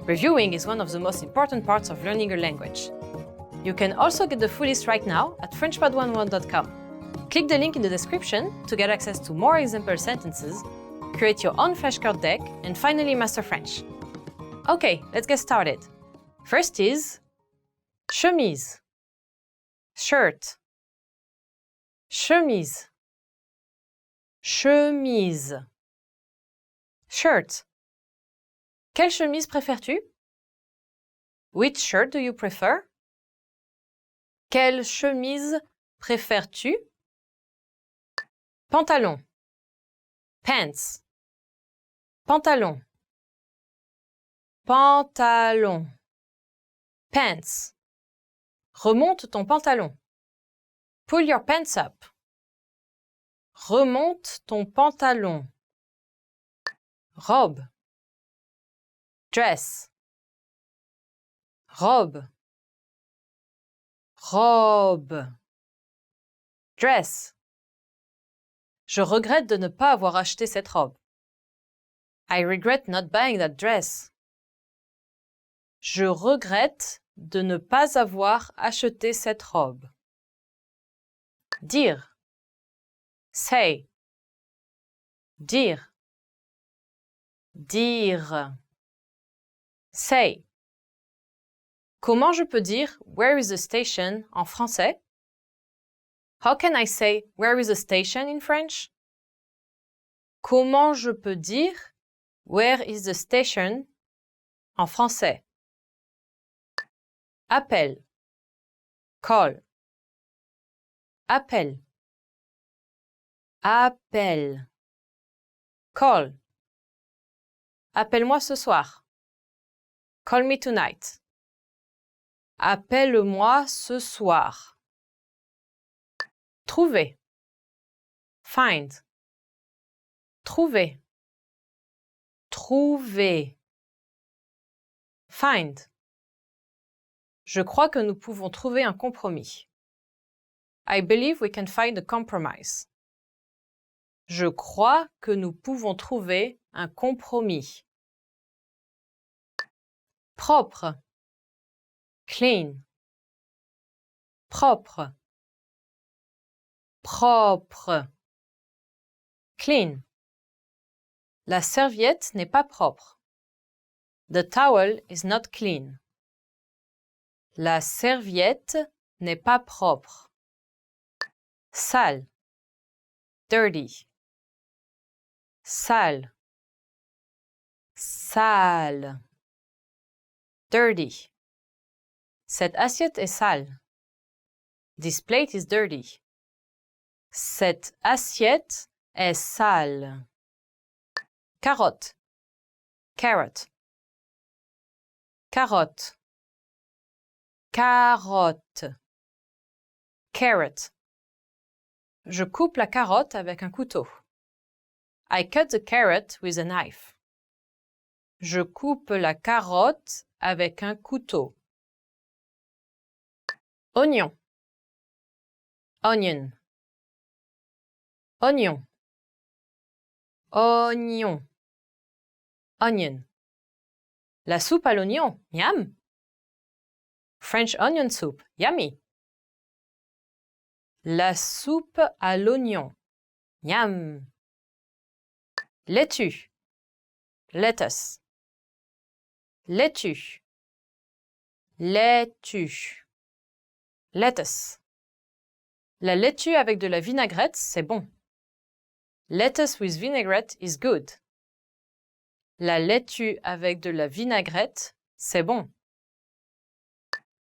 Reviewing is one of the most important parts of learning a language. You can also get the full list right now at FrenchPod101.com. Click the link in the description to get access to more example sentences, create your own flashcard deck, and finally master French. Okay, let's get started. First is chemise, shirt, chemise, chemise, shirt. Quelle chemise préfères-tu? Which shirt do you prefer? Quelle chemise préfères-tu? Pantalon, pants, pantalon, pantalon, pants. Remonte ton pantalon. Pull your pants up. Remonte ton pantalon. Robe, dress, robe, robe, dress. Je regrette de ne pas avoir acheté cette robe. I regret not buying that dress. Je regrette de ne pas avoir acheté cette robe. Dire. Say. Dire. Dire. Say. Comment je peux dire where is the station en français? How can I say where is the station in French? Comment je peux dire where is the station en français? Appel. Call. Appel. Appel. Call. Appelle-moi ce soir. Call me tonight. Appelle-moi ce soir. Trouver. Find. Trouver. Trouver. Find. Je crois que nous pouvons trouver un compromis. I believe we can find a compromise. Je crois que nous pouvons trouver un compromis. Propre. Clean. Propre. Propre. Clean. La serviette n'est pas propre. The towel is not clean. La serviette n'est pas propre. Sale. Dirty. Sale. Sale. Dirty. Cette assiette est sale. This plate is dirty. Cette assiette est sale. Carotte. Carrot. Carotte. Carotte. Carrot. Je coupe la carotte avec un couteau. I cut the carrot with a knife. Je coupe la carotte avec un couteau. Oignon. Onion. Oignon. Oignon. Onion. La soupe à l'oignon. Miam. French onion soup. Yummy. La soupe à l'oignon. Miam. Laitue. Lettuce. Laitue. Laitue. Lettuce. La laitue avec de la vinaigrette, c'est bon. Lettuce with vinaigrette is good. La laitue avec de la vinaigrette, c'est bon.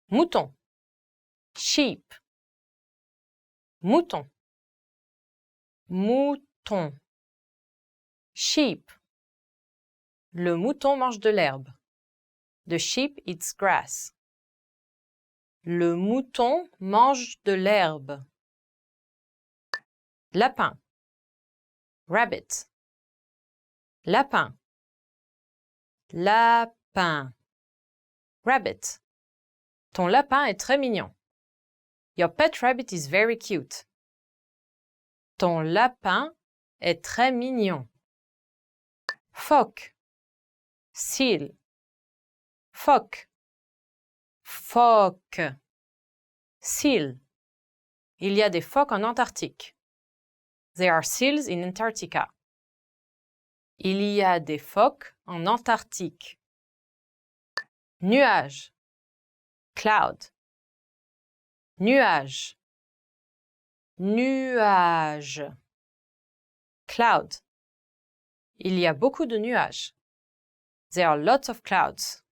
Mouton. Sheep. Mouton. Mouton. Sheep. Le mouton mange de l'herbe. The sheep eats grass. Le mouton mange de l'herbe. Lapin. Rabbit. Lapin. Lapin. Rabbit. Ton lapin est très mignon. Your pet rabbit is very cute. Ton lapin est très mignon. Phoque. Seal. Phoque. Phoque. Seal. Il y a des phoques en Antarctique. There are seals in Antarctica. Il y a des phoques en Antarctique. Nuage. Cloud. Nuage. Nuage. Cloud. Il y a beaucoup de nuages. There are lots of clouds.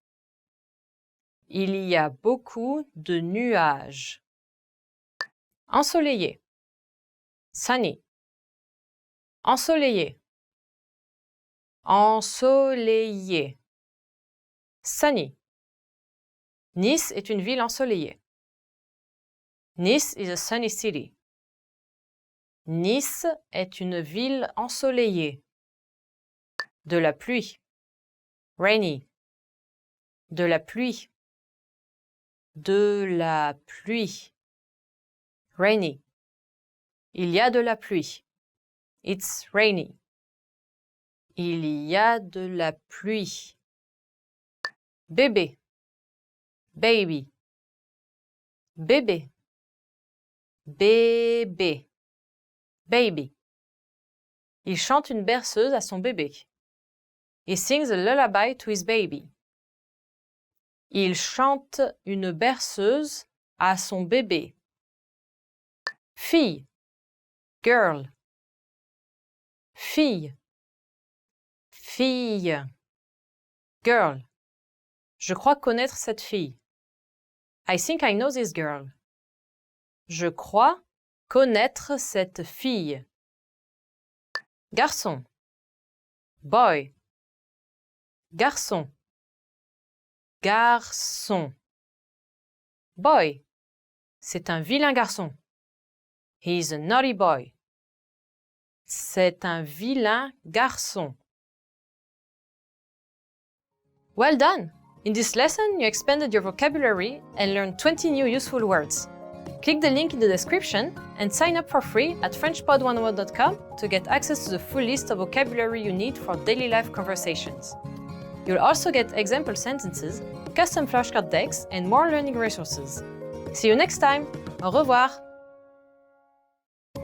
Il y a beaucoup de nuages. Ensoleillé. Sunny. Ensoleillé. Ensoleillé. Sunny. Nice est une ville ensoleillée. Nice is a sunny city. Nice est une ville ensoleillée. De la pluie. Rainy. De la pluie. De la pluie. Rainy. Il y a de la pluie. It's rainy. Il y a de la pluie. Bébé. Baby. Bébé. Bébé. Baby. Il chante une berceuse à son bébé. He sings a lullaby to his baby. Il chante une berceuse à son bébé. Fille. Girl. Fille. Fille. Girl. Je crois connaître cette fille. I think I know this girl. Je crois connaître cette fille. Garçon. Boy. Garçon. Garçon. Boy. C'est un vilain garçon. He's a naughty boy. C'est un vilain garçon. Well done! In this lesson, you expanded your vocabulary and learned 20 new useful words. Click the link in the description and sign up for free at FrenchPod101.com to get access to the full list of vocabulary you need for daily life conversations. You'll also get example sentences, custom flashcard decks, and more learning resources. See you next time! Au revoir!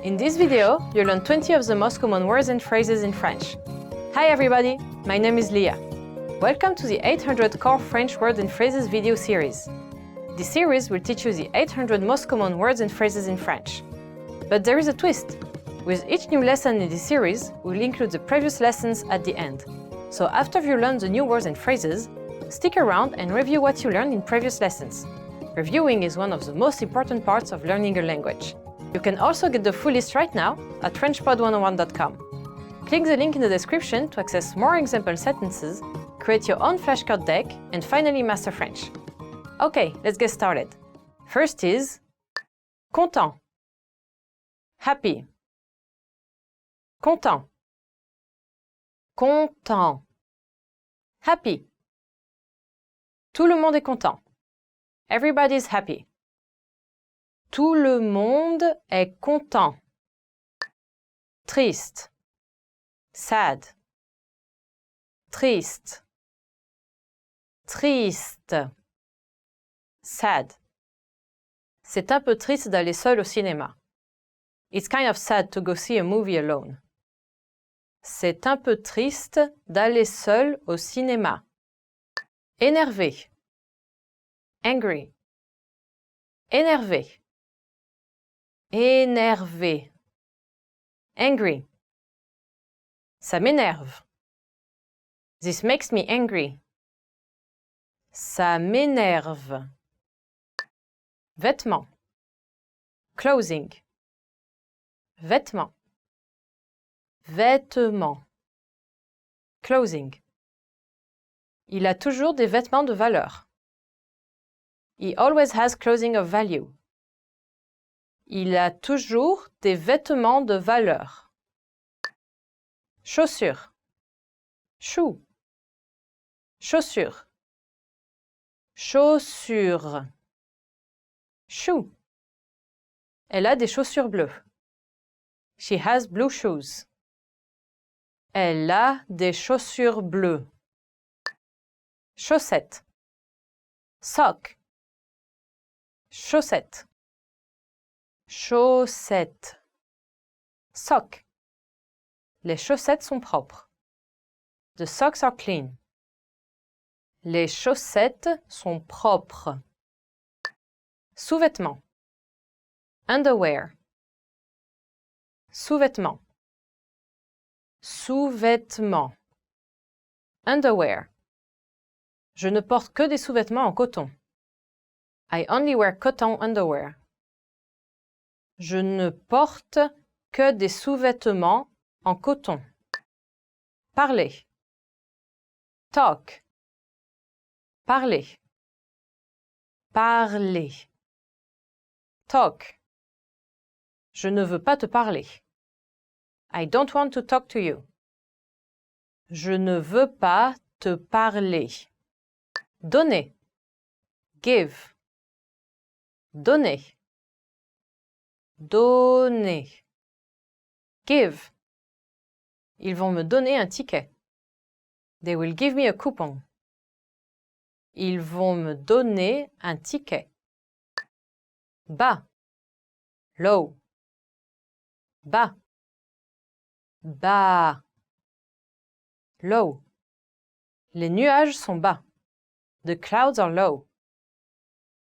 In this video, you'll learn 20 of the most common words and phrases in French. Hi everybody, my name is Leah. Welcome to the 800 Core French Words and Phrases video series. This series will teach you the 800 most common words and phrases in French. But there is a twist. With each new lesson in this series, we'll include the previous lessons at the end. So after you learn the new words and phrases, stick around and review what you learned in previous lessons. Reviewing is one of the most important parts of learning a language. You can also get the full list right now at FrenchPod101.com. Click the link in the description to access more example sentences, create your own flashcard deck, and finally master French. Okay, let's get started. First is content, happy, content, content, happy. Tout le monde est content. Everybody is happy. Tout le monde est content. Triste, sad, triste, triste. Sad. C'est un peu triste d'aller seul au cinéma. It's kind of sad to go see a movie alone. C'est un peu triste d'aller seul au cinéma. Énervé. Angry. Énervé. Énervé. Angry. Ça m'énerve. This makes me angry. Ça m'énerve. Vêtements. Clothing. Vêtements. Vêtements. Clothing. Il a toujours des vêtements de valeur. He always has clothing of value. Il a toujours des vêtements de valeur. Chaussures. Shoe. Chaussures. Chaussures. Shoe. Elle a des chaussures bleues. She has blue shoes. Elle a des chaussures bleues. Chaussettes. Sock. Chaussettes. Chaussettes. Sock. Les chaussettes sont propres. The socks are clean. Les chaussettes sont propres. Sous-vêtements. Underwear. Sous-vêtements. Sous-vêtements. Underwear. Je ne porte que des sous-vêtements en coton. I only wear cotton underwear. Je ne porte que des sous-vêtements en coton. Parler. Talk. Parler. Parler. Talk. Je ne veux pas te parler. I don't want to talk to you. Je ne veux pas te parler. Donner. Give. Donner. Donner. Give. Ils vont me donner un ticket. They will give me a coupon. Ils vont me donner un ticket. Bas. Low. Bas. Bas. Low. Les nuages sont bas. The clouds are low.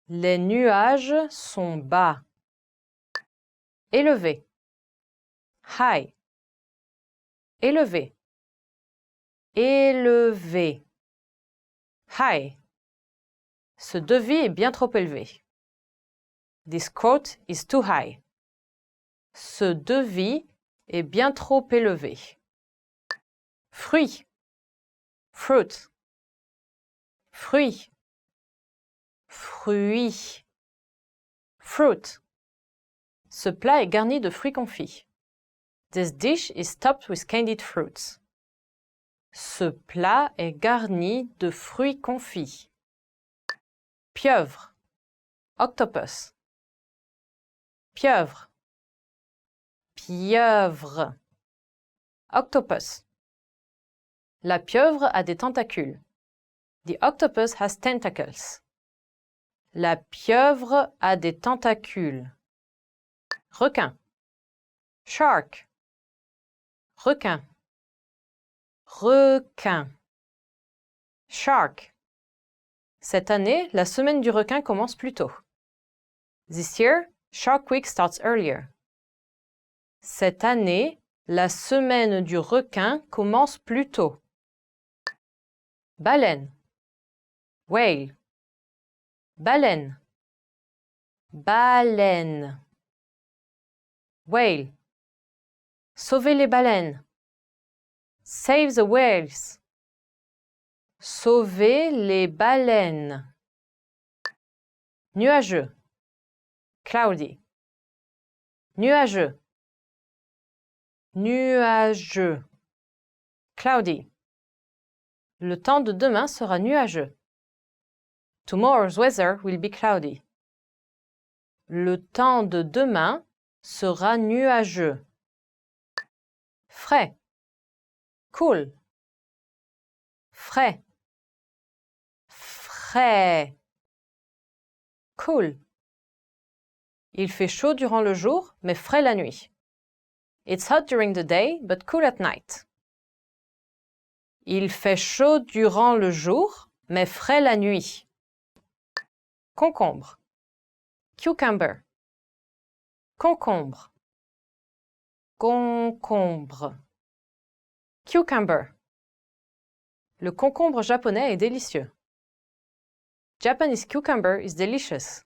Les nuages sont bas. Élevé. High. Élevé. Élevé. High. Ce devis est bien trop élevé. This quote is too high. Ce devis est bien trop élevé. Fruit. Fruit. Fruit. Fruit. Fruit. Ce plat est garni de fruits confits. This dish is topped with candied fruits. Ce plat est garni de fruits confits. Pieuvre. Octopus. Pieuvre. Pieuvre. Octopus. La pieuvre a des tentacules. The octopus has tentacles. La pieuvre a des tentacules. Requin. Shark. Requin. Requin. Shark. Cette année, la semaine du requin commence plus tôt. This year, Shark Week starts earlier. Cette année, la semaine du requin commence plus tôt. Baleine. Whale. Baleine. Baleine. Whale. Sauver les baleines. Save the whales. Sauver les baleines. Nuageux. Cloudy. Nuageux. Nuageux. Cloudy. Le temps de demain sera nuageux. Tomorrow's weather will be cloudy. Le temps de demain sera nuageux. Frais. Cool. Frais. Frais. Cool. Il fait chaud durant le jour, mais frais la nuit. It's hot during the day, but cool at night. Il fait chaud durant le jour, mais frais la nuit. Concombre. Cucumber. Concombre. Concombre. Cucumber. Le concombre japonais est délicieux. Japanese cucumber is delicious.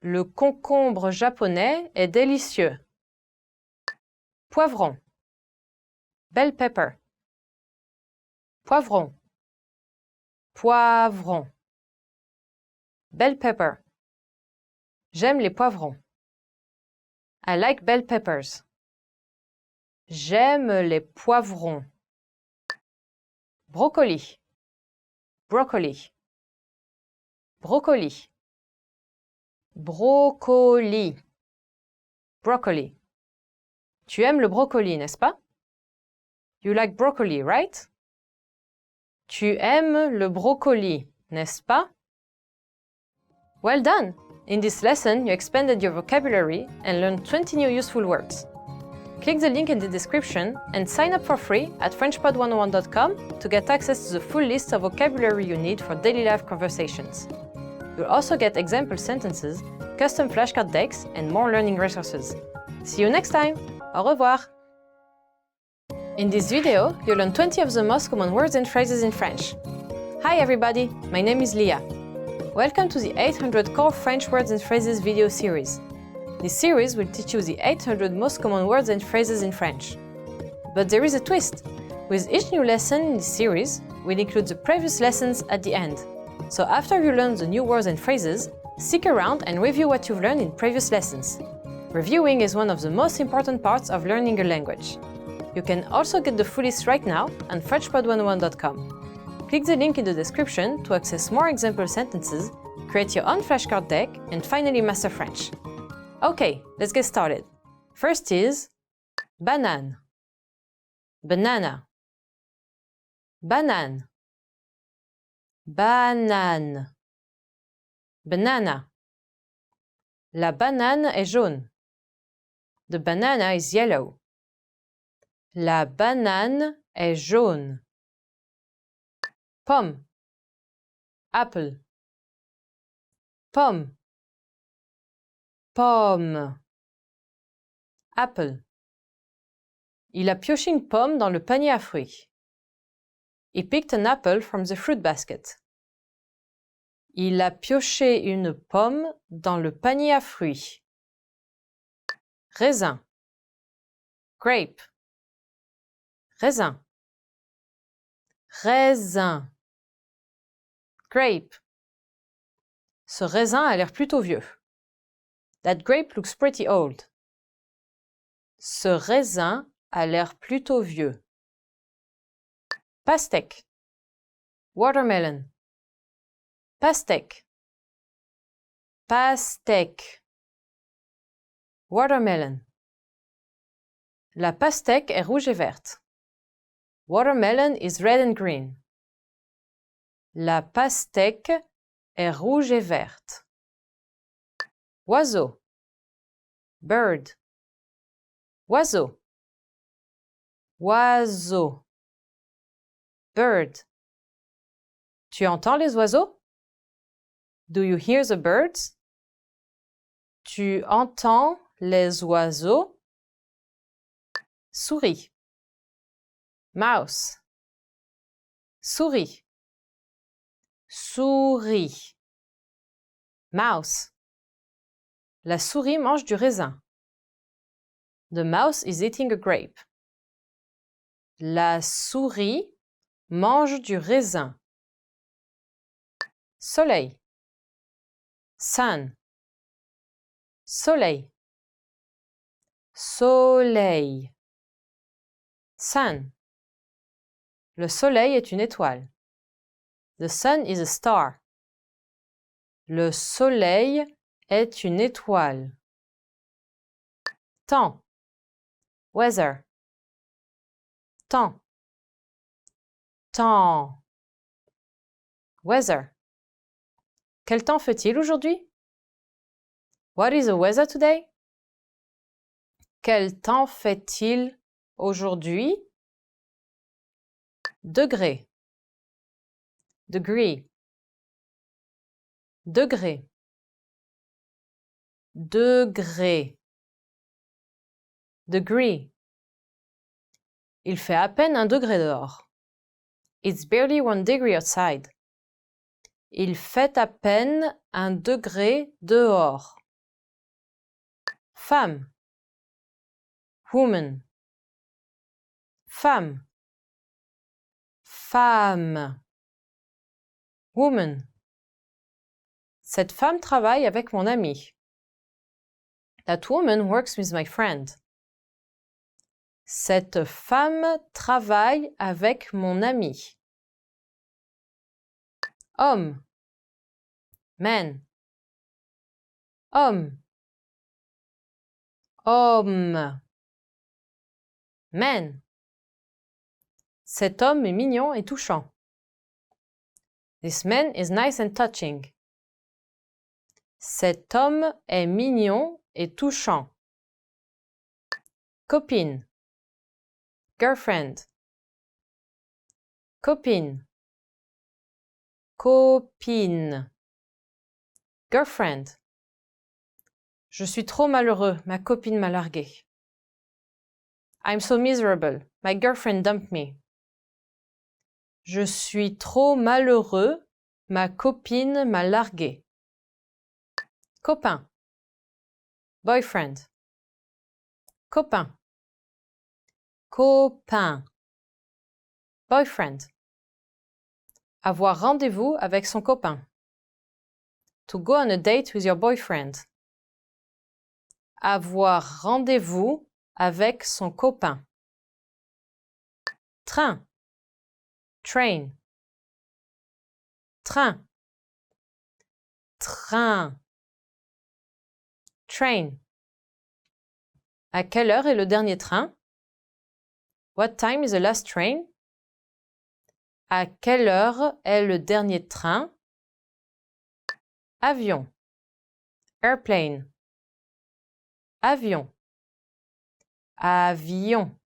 Le concombre japonais est délicieux. Poivron. Bell pepper. Poivron. Poivron. Bell pepper. J'aime les poivrons. I like bell peppers. J'aime les poivrons. Brocoli. Broccoli. Brocoli. Brocoli. Broccoli. Tu aimes le brocoli, n'est-ce pas? You like broccoli, right? Tu aimes le brocoli, n'est-ce pas? Well done! In this lesson, you expanded your vocabulary and learned 20 new useful words. Click the link in the description and sign up for free at FrenchPod101.com to get access to the full list of vocabulary you need for daily life conversations. You'll also get example sentences, custom flashcard decks, and more learning resources. See you next time! Au revoir! In this video, you'll learn 20 of the most common words and phrases in French. Hi everybody, my name is Leah. Welcome to the 800 Core French Words and Phrases video series. This series will teach you the 800 most common words and phrases in French. But there is a twist. With each new lesson in this series, we'll include the previous lessons at the end. So after you learn the new words and phrases, stick around and review what you've learned in previous lessons. Reviewing is one of the most important parts of learning a language. You can also get the full list right now on FrenchPod101.com. Click the link in the description to access more example sentences, create your own flashcard deck, and finally master French. Okay, let's get started. First is banane. Banana. Banane. Banane. Banana. La banane est jaune. The banana is yellow. La banane est jaune. Pomme. Apple. Pomme. Pomme. Apple. Il a pioché une pomme dans le panier à fruits. He picked an apple from the fruit basket. Il a pioché une pomme dans le panier à fruits. Raisin. Grape. Raisin. Raisin. Grape. Ce raisin a l'air plutôt vieux. That grape looks pretty old. Ce raisin a l'air plutôt vieux. Pastèque. Watermelon. Pastèque. Pastèque. Watermelon. La pastèque est rouge et verte. Watermelon is red and green. La pastèque est rouge et verte. Oiseau. Bird. Oiseau. Oiseau. Bird. Tu entends les oiseaux? Do you hear the birds? Tu entends les oiseaux? Souris. Mouse. Souris. Souris. Mouse. La souris mange du raisin. The mouse is eating a grape. La souris mange du raisin. Soleil. Sun. Soleil. Soleil. Sun. Le soleil est une étoile. The sun is a star. Le soleil est une étoile. Temps. Weather. Temps. Temps. Weather. Quel temps fait-il aujourd'hui? What is the weather today? Quel temps fait-il aujourd'hui? Degré. Degree. Degré. Degré. Degree. Il fait à peine 1 degré dehors. It's barely 1 degree outside. Il fait à peine 1 degré dehors. Femme. Woman. Femme. Femme. Woman. Cette femme travaille avec mon ami. That woman works with my friend. Cette femme travaille avec mon ami. Homme. Man. Homme. Homme. Man. Cet homme est mignon et touchant. This man is nice and touching. Cet homme est mignon et touchant. Copine. Girlfriend. Copine. Copine. Girlfriend. Je suis trop malheureux, ma copine m'a largué. I'm so miserable, my girlfriend dumped me. Je suis trop malheureux, ma copine m'a largué. Copain. Boyfriend. Copain. Copain. Boyfriend. Avoir rendez-vous avec son copain. To go on a date with your boyfriend. Avoir rendez-vous avec son copain. Train. Train. Train. Train. Train. À quelle heure est le dernier train? What time is the last train? À quelle heure est le dernier train? Avion. Airplane. Avion. Avion.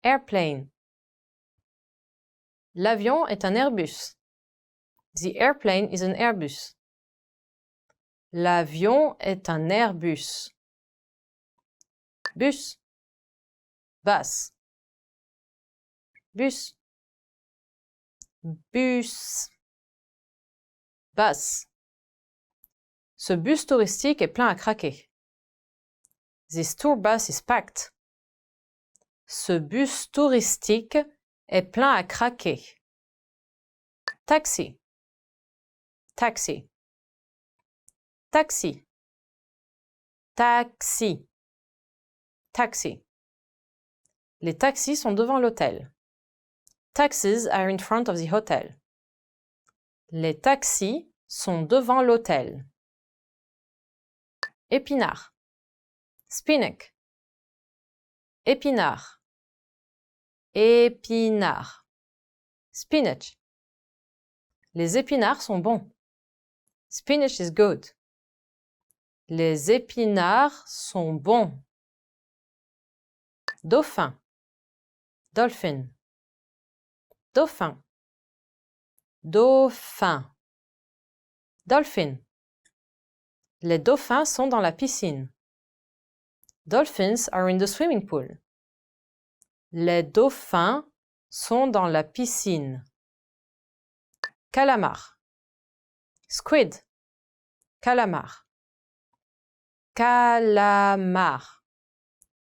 Airplane. L'avion est un Airbus. The airplane is an Airbus. L'avion est un Airbus. Bus. Bus. Bus. Bus. Bus. Ce bus touristique est plein à craquer. This tour bus is packed. Ce bus touristique est plein à craquer. Taxi. Taxi. Taxi. Taxi. Taxi. Les taxis sont devant l'hôtel. Taxis are in front of the hotel. Les taxis sont devant l'hôtel. Épinard. Spinach. Épinard. Épinard. Spinach. Les épinards sont bons. Spinach is good. Les épinards sont bons. Dauphin. Dolphin. Dauphin. Dauphin. Dolphin. Les dauphins sont dans la piscine. Dolphins are in the swimming pool. Les dauphins sont dans la piscine. Calamar. Squid. Calamar. Calamar.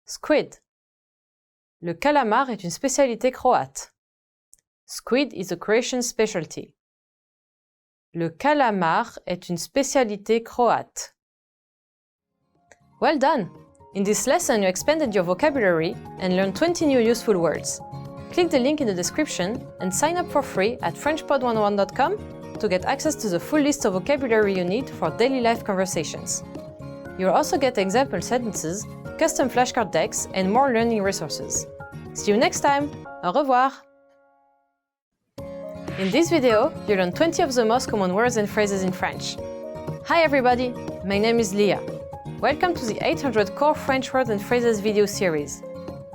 Squid. Le calamar est une spécialité croate. Squid is a Croatian specialty. Le calamar est une spécialité croate. Well done! In this lesson, you expanded your vocabulary and learned 20 new useful words. Click the link in the description and sign up for free at FrenchPod101.com to get access to the full list of vocabulary you need for daily life conversations. You'll also get example sentences, custom flashcard decks, and more learning resources. See you next time! Au revoir! In this video, you learn 20 of the most common words and phrases in French. Hi everybody, my name is Leah. Welcome to the 800 Core French Words and Phrases video series.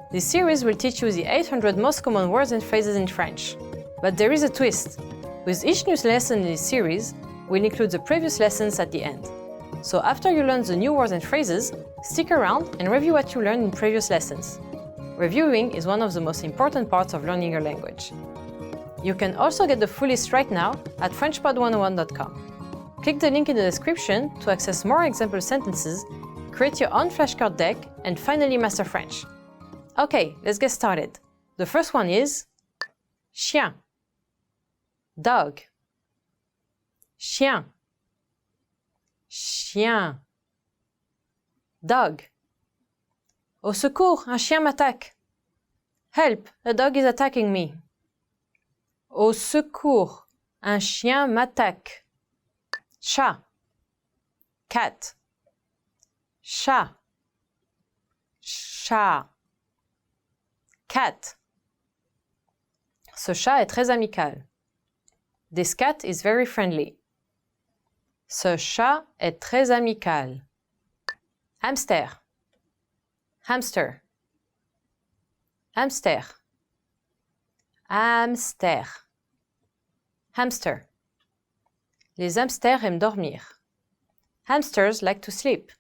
This series will teach you the 800 most common words and phrases in French. But there is a twist. With each new lesson in this series, we'll include the previous lessons at the end. So after you learn the new words and phrases, stick around and review what you learned in previous lessons. Reviewing is one of the most important parts of learning your language. You can also get the full list right now at FrenchPod101.com. Click the link in the description to access more example sentences, create your own flashcard deck, and finally master French. Okay, let's get started. The first one is chien, dog, chien, chien, dog. Au secours, un chien m'attaque. Help, a dog is attacking me. Au secours, un chien m'attaque. Chat, cat, chat, chat, cat. Ce chat est très amical. This cat is very friendly. Ce chat est très amical. Hamster, hamster, hamster, hamster, hamster. Les hamsters aiment dormir. Hamsters like to sleep.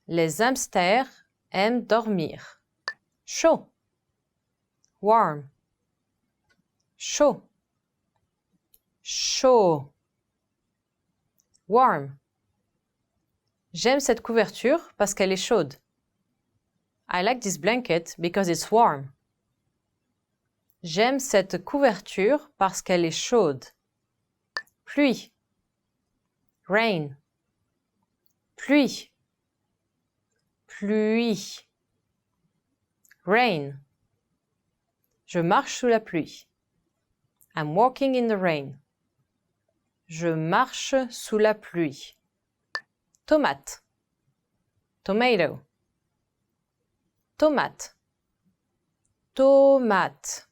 Les hamsters aiment dormir. Chaud, warm, chaud, chaud, warm. J'aime cette couverture parce qu'elle est chaude. I like this blanket because it's warm. J'aime cette couverture parce qu'elle est chaude. Pluie, rain, pluie, pluie, rain. Je marche sous la pluie. I'm walking in the rain. Je marche sous la pluie. Tomate, tomato, tomate, tomate,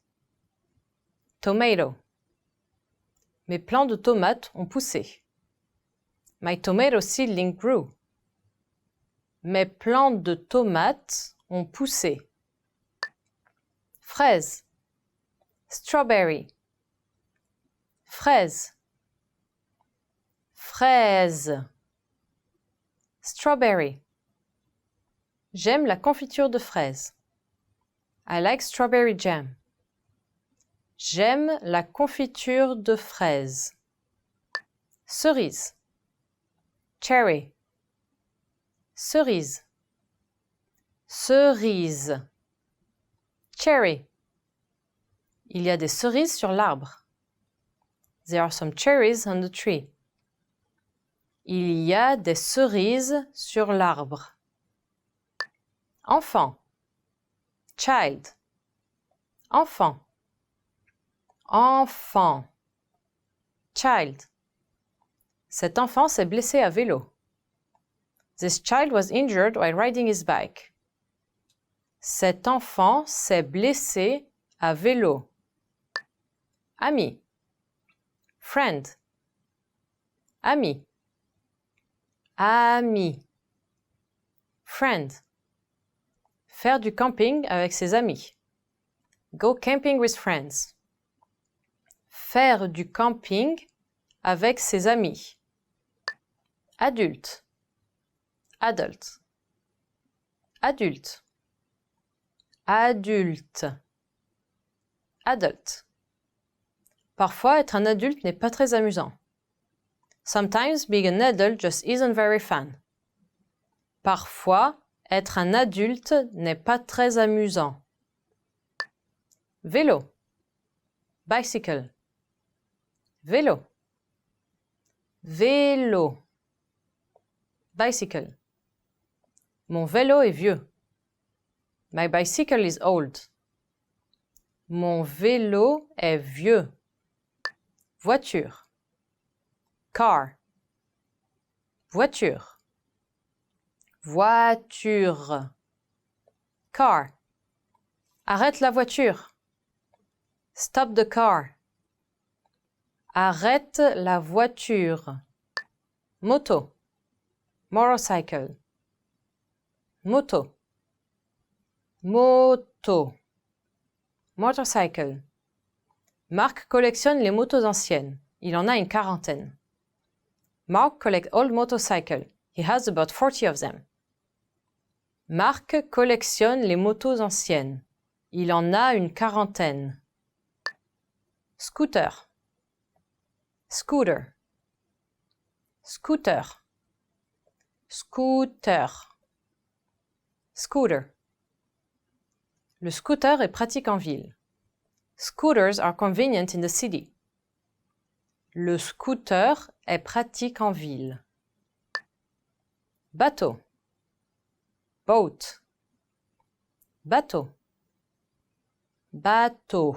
tomato. Mes plants de tomates ont poussé. My tomato seedling grew. Mes plants de tomates ont poussé. Fraise, strawberry, fraise, fraise, strawberry. J'aime la confiture de fraises. I like strawberry jam. J'aime la confiture de fraises. Cerise, cherry, cerise, cerise, cherry. Il y a des cerises sur l'arbre. There are some cherries on the tree. Il y a des cerises sur l'arbre. Enfant. Child. Enfant. Enfant. Child. Cet enfant s'est blessé à vélo. This child was injured while riding his bike. Cet enfant s'est blessé à vélo. Ami. Friend. Ami. Ami. Friend. Faire du camping avec ses amis. Go camping with friends. Faire du camping avec ses amis. Adulte. Adult. Adulte. Adulte. Adult. Parfois, être un adulte n'est pas très amusant. Sometimes being an adult just isn't very fun. Parfois, être un adulte n'est pas très amusant. Vélo. Bicycle. Vélo. Vélo. Bicycle. Mon vélo est vieux. My bicycle is old. Mon vélo est vieux. Voiture. Car. Voiture. Voiture. Car. Arrête la voiture. Stop the car. Arrête la voiture. Moto. Motorcycle. Moto. Moto. Motorcycle. Marc collectionne les motos anciennes. Il en a une quarantaine. Mark collects old motorcycles. He has about 40 of them. Marc collectionne les motos anciennes. Il en a une quarantaine. Scooter. Scooter. Scooter. Scooter. Scooter. Le scooter est pratique en ville. Scooters are convenient in the city. Le scooter est pratique en ville. Bateau. Boat. Bateau. Bateau.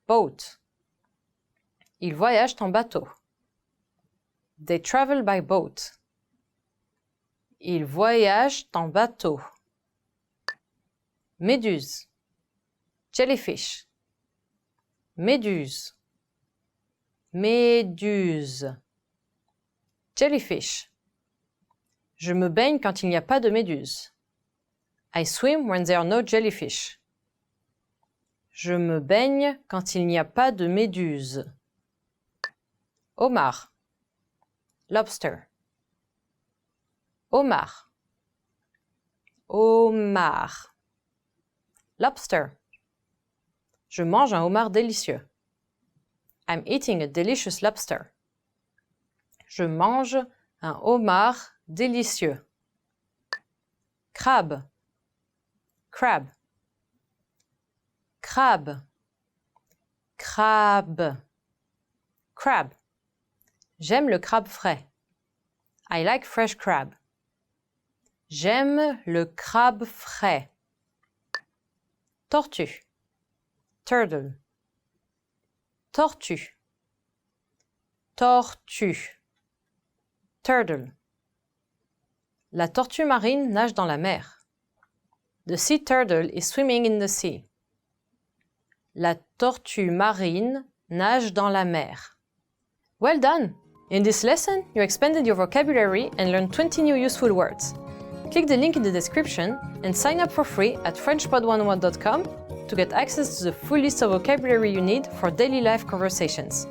Boat. Ils voyagent en bateau. They travel by boat. Ils voyagent en bateau. Méduse. Jellyfish. Méduse. Méduse. Jellyfish. Je me baigne quand il n'y a pas de méduse. I swim when there are no jellyfish. Je me baigne quand il n'y a pas de méduse. Homard. Lobster. Homard. Homard. Lobster. Je mange un homard délicieux. I'm eating a delicious lobster. Je mange un homard délicieux. Crabe. Crab. Crabe. Crabe. Crab. J'aime le crabe frais. I like fresh crab. J'aime le crabe frais. Tortue. Turtle. Tortue. Tortue. Turtle. La tortue marine nage dans la mer. The sea turtle is swimming in the sea. La tortue marine nage dans la mer. Well done! In this lesson, you expanded your vocabulary and learned 20 new useful words. Click the link in the description and sign up for free at FrenchPod101.com to get access to the full list of vocabulary you need for daily life conversations.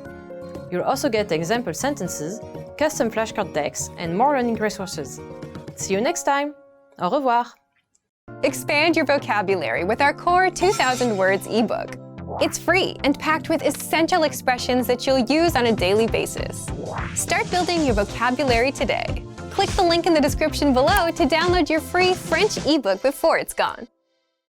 You'll also get example sentences, custom flashcard decks, and more learning resources. See you next time! Au revoir! Expand your vocabulary with our Core 2000 Words ebook. It's free and packed with essential expressions that you'll use on a daily basis. Start building your vocabulary today. Click the link in the description below to download your free French ebook before it's gone.